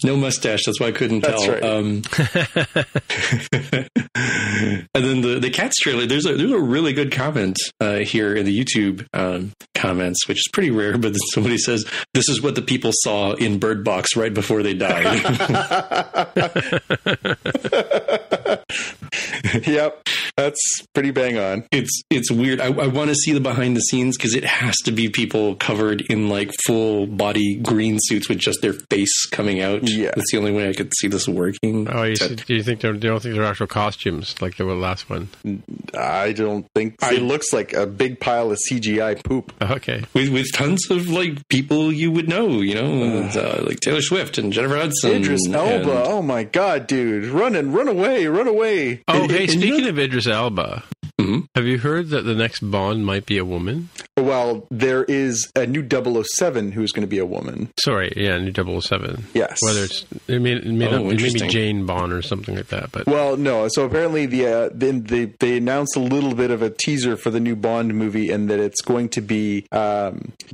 [SPEAKER 7] No mustache. That's why I couldn't tell.
[SPEAKER 6] Right.
[SPEAKER 7] And then the Cats trailer, there's a really good comment here in the YouTube comments, which is pretty rare, but somebody says, this is what the people saw in Bird Box right before they died.
[SPEAKER 6] Yep. That's pretty bang on.
[SPEAKER 7] It's weird. I want to see the behind the scenes because it has to be people covered in like full body green suits with just their face coming out.
[SPEAKER 6] Yeah.
[SPEAKER 7] That's the only way I could see this working.
[SPEAKER 5] Oh, do you think they don't think they're actual costumes like the last one?
[SPEAKER 6] I don't think so. It looks like a big pile of CGI poop.
[SPEAKER 5] Okay.
[SPEAKER 7] With tons of like people you would know, like Taylor Swift and Jennifer Hudson.
[SPEAKER 6] Idris Elba. Oh my God, dude. Run away.
[SPEAKER 5] Oh, hey, speaking of Idris Elba, have you heard that the next Bond might be a woman?
[SPEAKER 6] Well, there is a new 007 who's going to be a woman.
[SPEAKER 5] Sorry, yeah, new 007.
[SPEAKER 6] Yes.
[SPEAKER 5] Whether it may be Jane Bond or something like that. But
[SPEAKER 6] well, no. So apparently they announced a little bit of a teaser for the new Bond movie, and that it's going to be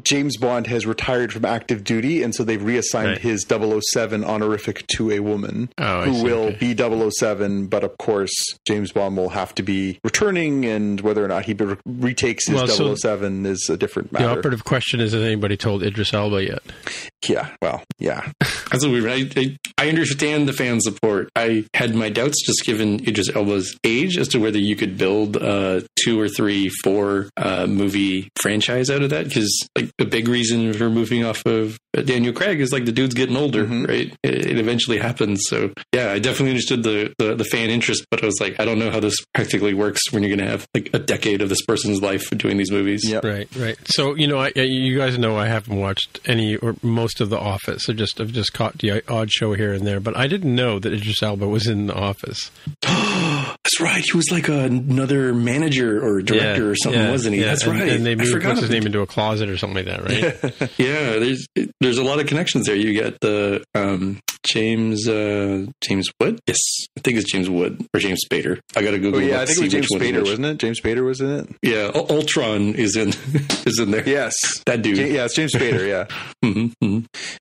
[SPEAKER 6] James Bond has retired from active duty, and so they've reassigned his 007 honorific to a woman who will be 007. But of course, James Bond will have to be returning, and whether or not he retakes his 007 is a different matter.
[SPEAKER 5] The operative question is, has anybody told Idris Elba yet?
[SPEAKER 6] Yeah, well, yeah.
[SPEAKER 7] That's what I understand the fan support. I had my doubts just given Idris Elba's age as to whether you could build a 2 or 3, 4 movie franchise out of that, because like the big reason for moving off of Daniel Craig is like the dude's getting older, right? It eventually happens. So yeah, I definitely understood the fan interest, but I was like, I don't know how this practically works when you're going to have like a decade of this person's life doing these movies.
[SPEAKER 6] Yep.
[SPEAKER 5] Right. So, you guys know I haven't watched any or most of The Office. I've just caught the odd show here and there, but I didn't know that Idris Elba was in The Office.
[SPEAKER 7] That's right. He was like another manager or director or something, wasn't he? That's right.
[SPEAKER 5] And they moved his name into a closet or something like that, right?
[SPEAKER 7] Yeah. There's a lot of connections there. You get the James Wood? Yes. I think it's James Wood or James Spader. I got to Google.
[SPEAKER 6] Oh, yeah, I think it was James Spader, wasn't it? James Spader was in it.
[SPEAKER 7] Yeah. Ultron is in there.
[SPEAKER 6] Yes.
[SPEAKER 7] That dude.
[SPEAKER 6] Yeah, it's James Spader, yeah.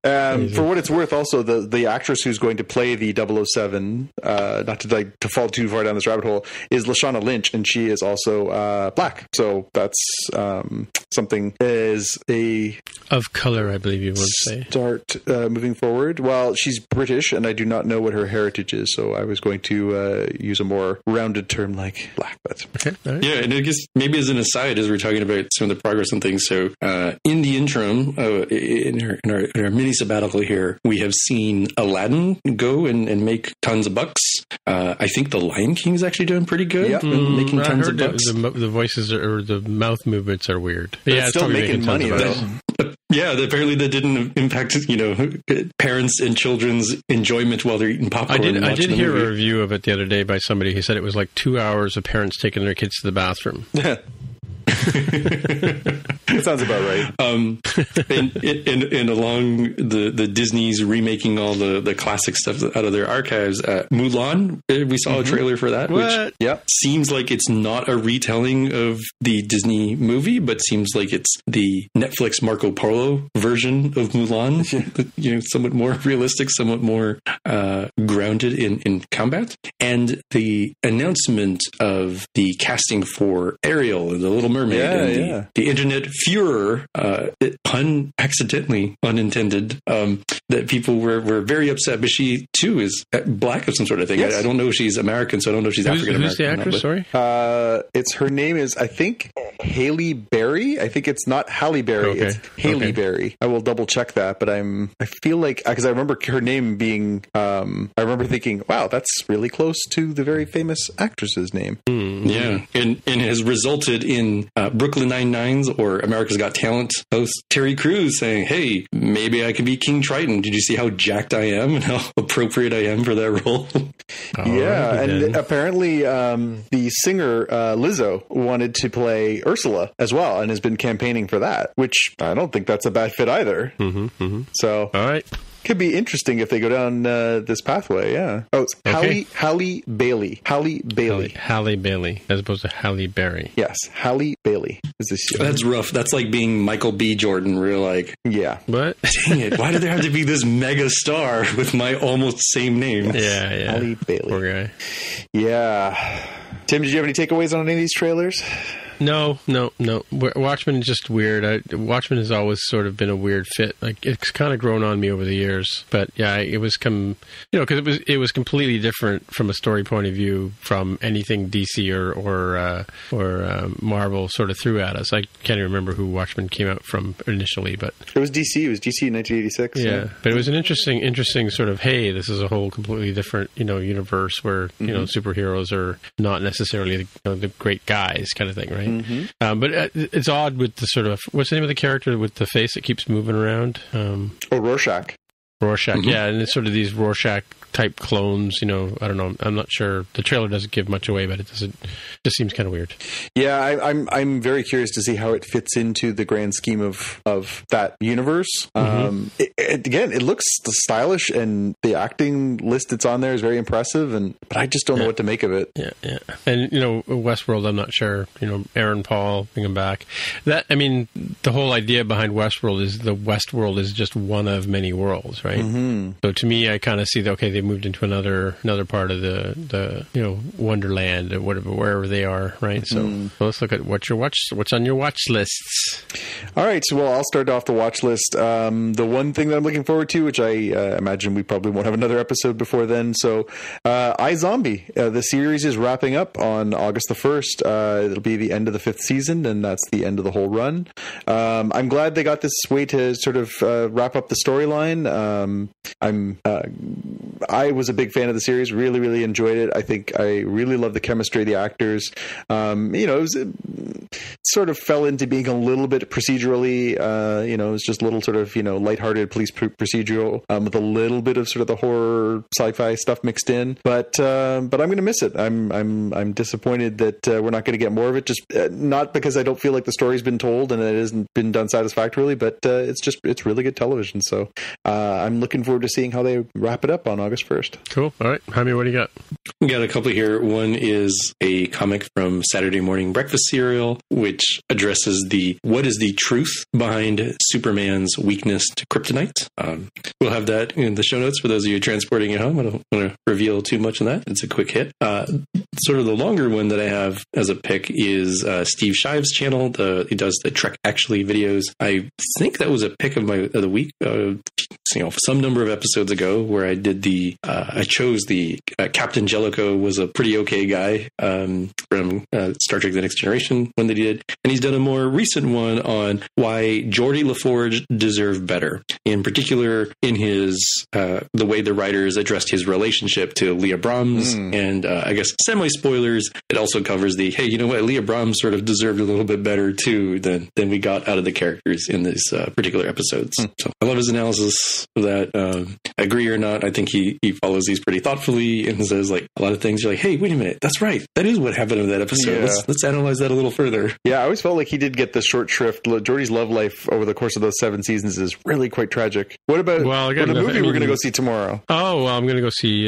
[SPEAKER 6] For what it's worth, also the actress who's going to play the 007, not to fall too far down this rabbit hole, is Lashana Lynch, and she is also black. So that's something is
[SPEAKER 5] of color, I believe you would say.
[SPEAKER 6] Start moving forward. Well, she's British, and I do not know what her heritage is, so I was going to use a more rounded term like black. But
[SPEAKER 5] okay, right.
[SPEAKER 7] Yeah, and I guess maybe as an aside, as we're talking about some of the progress and things. So in the interim, in our mini sabbatical here, we have seen Aladdin go and make tons of bucks. I think The Lion King is actually doing pretty good, making tons of bucks.
[SPEAKER 5] The voices or the mouth movements are weird.
[SPEAKER 6] But it's still making money though.
[SPEAKER 7] Yeah, apparently that didn't impact, parents and children's enjoyment while they're eating popcorn.
[SPEAKER 5] I did hear a review of it the other day by somebody who said it was like 2 hours of parents taking their kids to the bathroom.
[SPEAKER 6] That sounds about right.
[SPEAKER 7] And along the Disney's remaking all the classic stuff out of their archives, Mulan, we saw a trailer for that, which seems like it's not a retelling of the Disney movie, but seems like it's the Netflix Marco Polo version of Mulan. Somewhat more realistic, somewhat more grounded in combat. And the announcement of the casting for Ariel and the Little Mermaid, and the internet furor, pun accidentally unintended, that people were very upset. But she too is black of some sort of thing. Yes. I don't know if she's American, so I don't know if she's African American.
[SPEAKER 5] Who's the actress? Sorry,
[SPEAKER 6] it's her name is I think Halle Berry. I think it's not Halle Berry. Okay. It's Halle Berry. I will double check that, but I feel like because I remember her name being. I remember thinking, wow, that's really close to the very famous actress's name.
[SPEAKER 7] Yeah, and has resulted in Brooklyn Nine-Nine's or America's Got Talent host Terry Crews saying, hey, maybe I can be King Triton. Did you see how jacked I am and how appropriate I am for that role?
[SPEAKER 6] And apparently the singer Lizzo wanted to play Ursula as well and has been campaigning for that, which I don't think that's a bad fit either. So,
[SPEAKER 5] all right.
[SPEAKER 6] Could be interesting if they go down this pathway, yeah. Oh, it's Halle Bailey. Halle
[SPEAKER 5] Bailey, as opposed to Halle Berry.
[SPEAKER 6] Yes, Halle Bailey.
[SPEAKER 7] That's rough. That's like being Michael B. Jordan. We're like,
[SPEAKER 6] yeah.
[SPEAKER 5] What?
[SPEAKER 7] Dang it. Why did there have to be this mega star with my almost same name?
[SPEAKER 5] Yeah.
[SPEAKER 6] Halle Bailey.
[SPEAKER 5] Poor guy.
[SPEAKER 6] Yeah. Tim, did you have any takeaways on any of these trailers?
[SPEAKER 5] No. Watchmen is just weird. Watchmen has always sort of been a weird fit. Like it's kind of grown on me over the years. But yeah, it was because it was completely different from a story point of view from anything DC or Marvel sort of threw at us. I can't even remember who Watchmen came out from initially, but
[SPEAKER 6] it was DC. It was DC in 1986.
[SPEAKER 5] Yeah, but it was an interesting sort of hey, this is a whole completely different universe where superheroes are not necessarily the great guys kind of thing, right? But it's odd with the sort of what's the name of the character with the face that keeps moving around?
[SPEAKER 6] Rorschach.
[SPEAKER 5] Yeah, and it's sort of these Rorschach type clones. I don't know. I'm not sure. The trailer doesn't give much away, but it just seems kind of weird.
[SPEAKER 6] Yeah, I'm very curious to see how it fits into the grand scheme of that universe. It looks stylish, and the acting list that's on there is very impressive. But I just don't know what to make of it.
[SPEAKER 5] Yeah. And Westworld, I'm not sure. Aaron Paul bring him back. The whole idea behind Westworld is the Westworld is just one of many worlds, right? So to me, I kind of see that they moved into another part of the Wonderland or whatever, wherever they are, right? So let's look at what's on your watch lists.
[SPEAKER 6] All right, so I'll start off the watch list. The one thing that I'm looking forward to, which I imagine we probably won't have another episode before then. So iZombie, the series is wrapping up on August the 1st. It'll be the end of the 5th season, and that's the end of the whole run. I'm glad they got this way to sort of wrap up the storyline. I was a big fan of the series, really, really enjoyed it. I think I really love the chemistry of the actors. It sort of fell into being a little bit procedurally, it was just a little sort of, lighthearted police procedural with a little bit of sort of the horror sci-fi stuff mixed in. But I'm going to miss it. I'm disappointed that we're not going to get more of it. Just not because I don't feel like the story's been told and it hasn't been done satisfactorily, but it's really good television. So I'm looking forward to seeing how they wrap it up on August 1st.
[SPEAKER 5] Cool. All right. Jaime, what do you got?
[SPEAKER 7] We got a couple here. One is a comic from Saturday Morning Breakfast Cereal which addresses what is the truth behind Superman's weakness to kryptonite. We'll have that in the show notes for those of you transporting at home. I don't want to reveal too much on that. It's a quick hit. Sort of the longer one that I have as a pick is Steve Shive's channel. He does the Trek Actually videos. I think that was a pick of the week. Some number of episodes ago, where I did I chose the Captain Jellicoe was a pretty okay guy from Star Trek: The Next Generation when they did, and he's done a more recent one on why Geordi LaForge deserved better. In particular, in his the way the writers addressed his relationship to Leah Brahms, and I guess semi-spoilers. It also covers hey, you know what? Leah Brahms sort of deserved a little bit better too than we got out of the characters in these particular episodes. So I love his analysis of that. I agree or not, I think he follows these pretty thoughtfully and says like a lot of things. You're like, hey, wait a minute, that's right. That is what happened in that episode. Yeah. Let's analyze that a little further.
[SPEAKER 6] Yeah, I always felt like he did get the short shrift. Geordi's love life over the course of those 7 seasons is really quite tragic. What about the movie we're going to go see tomorrow?
[SPEAKER 5] Oh, well, I'm going to go see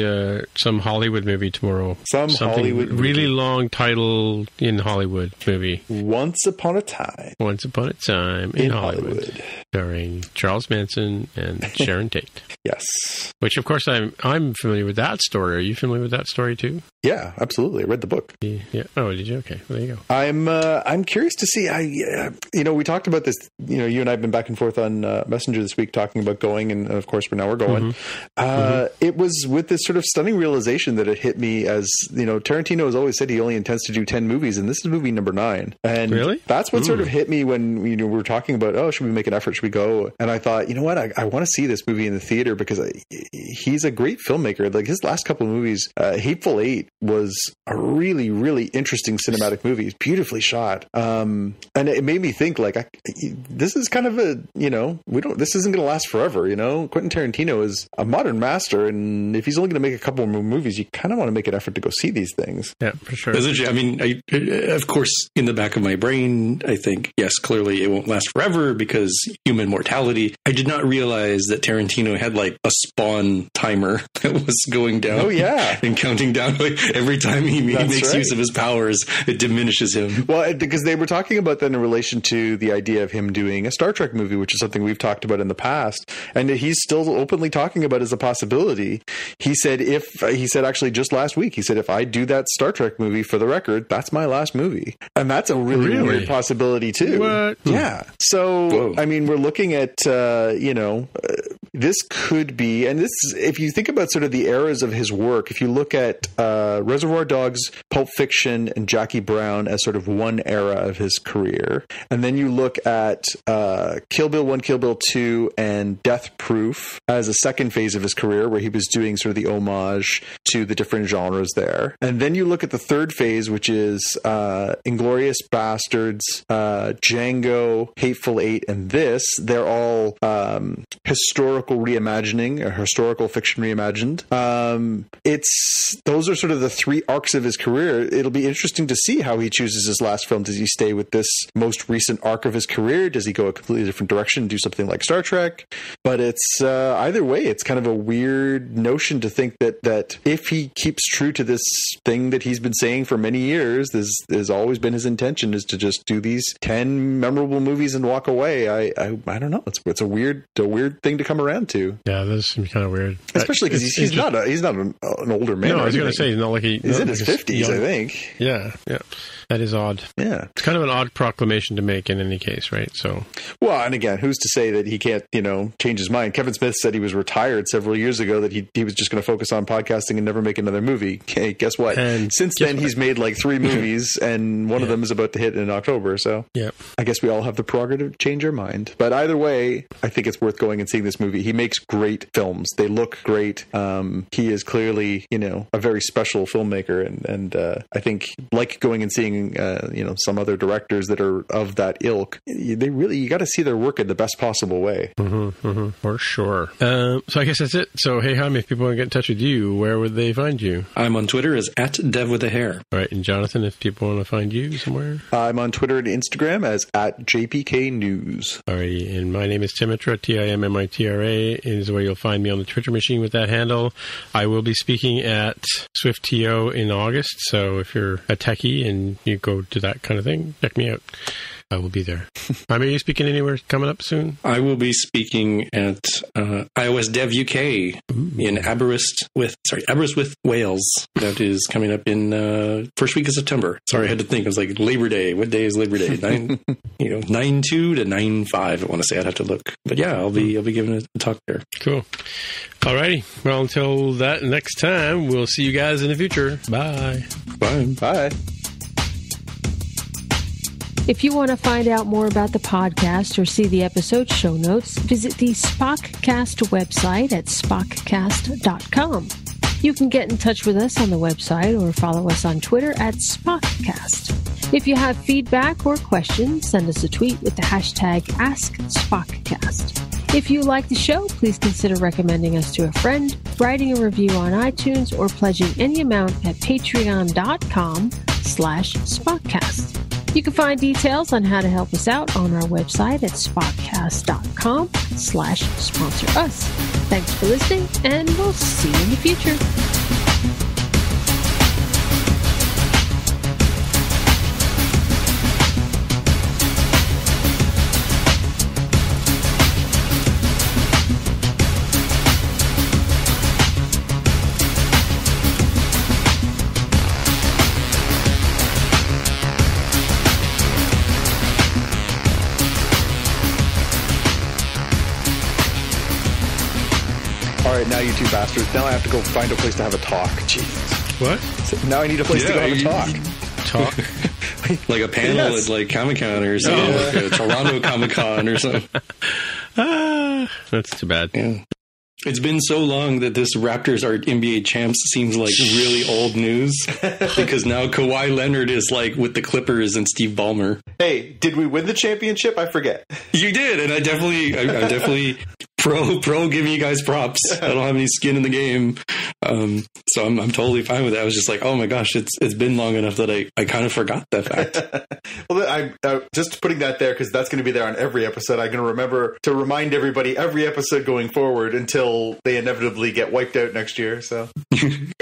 [SPEAKER 5] some Hollywood movie tomorrow.
[SPEAKER 6] Something Hollywood movie.
[SPEAKER 5] Really long title in Hollywood movie.
[SPEAKER 6] Once Upon a Time.
[SPEAKER 5] Once Upon a Time in Hollywood. Starring Charles Manson and Sharon Tate.
[SPEAKER 6] Yes.
[SPEAKER 5] Which, of course, I'm familiar with that story. Are you familiar with that story too?
[SPEAKER 6] Yeah, absolutely. I read the book.
[SPEAKER 5] Yeah. Oh, did you? Okay. Well, there you go.
[SPEAKER 6] I'm curious to see. We talked about this. You and I have been back and forth on Messenger this week talking about going, and of course we're going. It was with this sort of stunning realization that it hit me as Tarantino has always said he only intends to do 10 movies, and this is movie number 9. And
[SPEAKER 5] really,
[SPEAKER 6] that's what sort of hit me when we were talking about should we make an effort? Should we go? And I thought, you know what, I want to see this movie in the theater because he's a great filmmaker. Like his last couple of movies, Hateful Eight was a really, really interesting cinematic movie. It's beautifully shot. And it made me think like, this is kind of this isn't going to last forever. Quentin Tarantino is a modern master. And if he's only going to make a couple more movies, you kind of want to make an effort to go see these things.
[SPEAKER 5] Yeah, for sure.
[SPEAKER 7] I mean, of course, in the back of my brain, I think, yes, clearly it won't last forever because human mortality. I did not realize that Tarantino had like a Spawn timer that was going down.
[SPEAKER 6] Oh, yeah.
[SPEAKER 7] And counting down like every time he makes use of his powers, it diminishes him.
[SPEAKER 6] Well, because they were talking about that in relation to the idea of him doing a Star Trek movie, which is something we've talked about in the past. And he's still openly talking about as a possibility. He said actually just last week, he said, if I do that Star Trek movie, for the record, that's my last movie. And that's a really weird possibility too.
[SPEAKER 5] What?
[SPEAKER 6] Yeah. So, I mean, we're looking at, this could be, and this, if you think about sort of the eras of his work, if you look at Reservoir Dogs, Pulp Fiction, and Jackie Brown as sort of one era of his career, and then you look at Kill Bill 1, Kill Bill 2, and Death Proof as a second phase of his career, where he was doing sort of the homage to the different genres there. And then you look at the third phase, which is Inglourious Bastards, Django, Hateful Eight, and this. They're all historical reimagining, or historical fiction reimagined. Those are sort of the 3 arcs of his career. It'll be interesting to see how he chooses his last film. Does he stay with this most recent arc of his career? Does he go a completely different direction and do something like Star Trek? But it's either way, it's kind of a weird notion to think that if he keeps true to this thing that he's been saying for many years, this has always been his intention, is to just do these 10 memorable movies and walk away. I don't know. It's a weird thing to come around to.
[SPEAKER 5] Yeah, this seems kind of weird,
[SPEAKER 6] especially because he's not an older man.
[SPEAKER 5] No, I was going to say he's not like
[SPEAKER 6] he's in his 50s, I think.
[SPEAKER 5] Yeah. That is odd.
[SPEAKER 6] Yeah.
[SPEAKER 5] It's kind of an odd proclamation to make in any case, right? So,
[SPEAKER 6] well, and again, who's to say that he can't, change his mind? Kevin Smith said he was retired several years ago, that he was just going to focus on podcasting and never make another movie. Okay, guess what? And since then, he's made like 3 movies, and one of them is about to hit in October. So, I guess we all have the prerogative to change our mind. But either way, I think it's worth going and seeing this movie. He makes great films. They look great. He is clearly, a very special filmmaker, and I think like going and seeing some other directors that are of that ilk, you got to see their work in the best possible way.
[SPEAKER 5] For sure. So I guess that's it. So, hey, Jaime, if people want to get in touch with you, where would they find you?
[SPEAKER 7] I'm on Twitter as @DevWithAHair.
[SPEAKER 5] All right. And Jonathan, if people want to find you somewhere?
[SPEAKER 6] I'm on Twitter and Instagram as @JPKNews.
[SPEAKER 5] All right. And my name is Timitra, TIMMITRA. Away is where you'll find me on the Twitter machine with that handle. I will be speaking at SwiftTO in August, so if you're a techie and you go to that kind of thing, check me out. I will be there. Are you speaking anywhere coming up soon?
[SPEAKER 7] I will be speaking at iOS Dev UK in Aberystwyth with Wales. That is coming up in first week of September. Sorry, I had to think. I was like, Labor Day. What day is Labor Day? 9/2 to 9/5. I want to say. I'd have to look. But yeah, I'll be giving a talk there.
[SPEAKER 5] Cool. Alrighty. Well, until that next time, we'll see you guys in the future. Bye.
[SPEAKER 7] Bye.
[SPEAKER 6] Bye.
[SPEAKER 8] If you want to find out more about the podcast or see the episode show notes, visit the Spockcast website at spockcast.com. You can get in touch with us on the website or follow us on Twitter at Spockcast. If you have feedback or questions, send us a tweet with the hashtag AskSpockcast. If you like the show, please consider recommending us to a friend, writing a review on iTunes, or pledging any amount at patreon.com/Spockcast. You can find details on how to help us out on our website at spockcast.com/sponsor us. Thanks for listening, and we'll see you in the future.
[SPEAKER 6] Now you two bastards. Now I have to go find a place to have a talk. Jeez.
[SPEAKER 5] What?
[SPEAKER 6] So now I need a place to go have a talk.
[SPEAKER 5] Talk?
[SPEAKER 7] Like a panel at like Comic-Con or something. Like a Toronto Comic-Con or something.
[SPEAKER 5] That's too bad.
[SPEAKER 7] Yeah. It's been so long that this Raptors are NBA champs seems like really old news because now Kawhi Leonard is like with the Clippers and Steve Ballmer.
[SPEAKER 6] Hey, did we win the championship? I forget.
[SPEAKER 7] You did, and I'm definitely pro giving you guys props. I don't have any skin in the game, so I'm totally fine with it. I was just like, oh my gosh, it's been long enough that I kind of forgot that fact.
[SPEAKER 6] Well, I'm just putting that there because that's going to be there on every episode. I'm going to remember to remind everybody every episode going forward until they inevitably get wiped out next year. So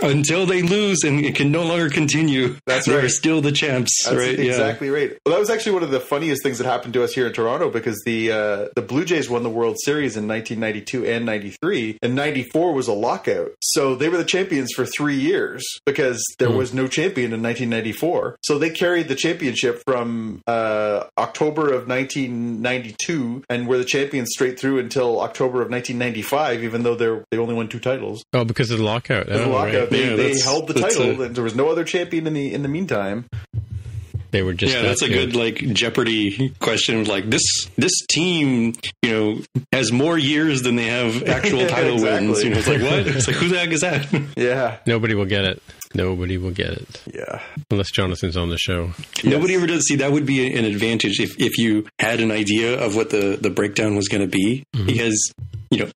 [SPEAKER 7] until they lose and it can no longer continue.
[SPEAKER 6] That's right.
[SPEAKER 7] They're still the champs.
[SPEAKER 6] That's
[SPEAKER 7] right?
[SPEAKER 6] Exactly right. Well, that was actually one of the funniest things that happened to us here in Toronto because the Blue Jays won the World Series in 1992 and 93, and 94 was a lockout. So they were the champions for 3 years because there was no champion in 1994. So they carried the championship from October of 1992 and were the champions straight through until October of 1995, even though they only won 2 titles.
[SPEAKER 5] Oh, because of the lockout.
[SPEAKER 6] Because of the lockout. Right. They held the title, and there was no other champion in the meantime.
[SPEAKER 5] They were just
[SPEAKER 7] that's a good like Jeopardy question. Like this team, has more years than they have actual title wins. It's like what? It's like who the heck is that?
[SPEAKER 6] Yeah,
[SPEAKER 5] nobody will get it. Nobody will get it.
[SPEAKER 6] Yeah,
[SPEAKER 5] unless Jonathan's on the show.
[SPEAKER 7] Yes. Nobody ever does. See, that would be an advantage if you had an idea of what the breakdown was going to be, because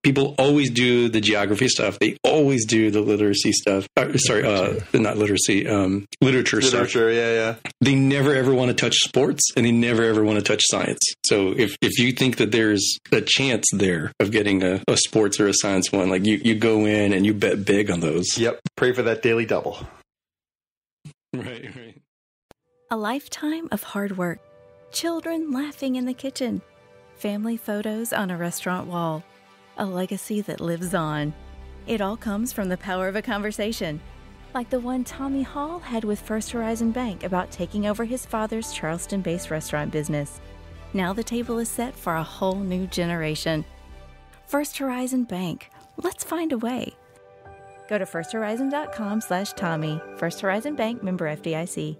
[SPEAKER 7] people always do the geography stuff. They always do the literacy stuff. Not literacy, literature stuff.
[SPEAKER 6] Literature, yeah.
[SPEAKER 7] They never ever want to touch sports, and they never ever want to touch science. So if you think that there's a chance there of getting a sports or a science one, like you go in and you bet big on those.
[SPEAKER 6] Yep. Pray for that daily double.
[SPEAKER 7] Right.
[SPEAKER 9] A lifetime of hard work. Children laughing in the kitchen. Family photos on a restaurant wall. A legacy that lives on. It all comes from the power of a conversation. Like the one Tommy Hall had with First Horizon Bank about taking over his father's Charleston-based restaurant business. Now the table is set for a whole new generation. First Horizon Bank. Let's find a way. Go to firsthorizon.com/Tommy. First Horizon Bank, member FDIC.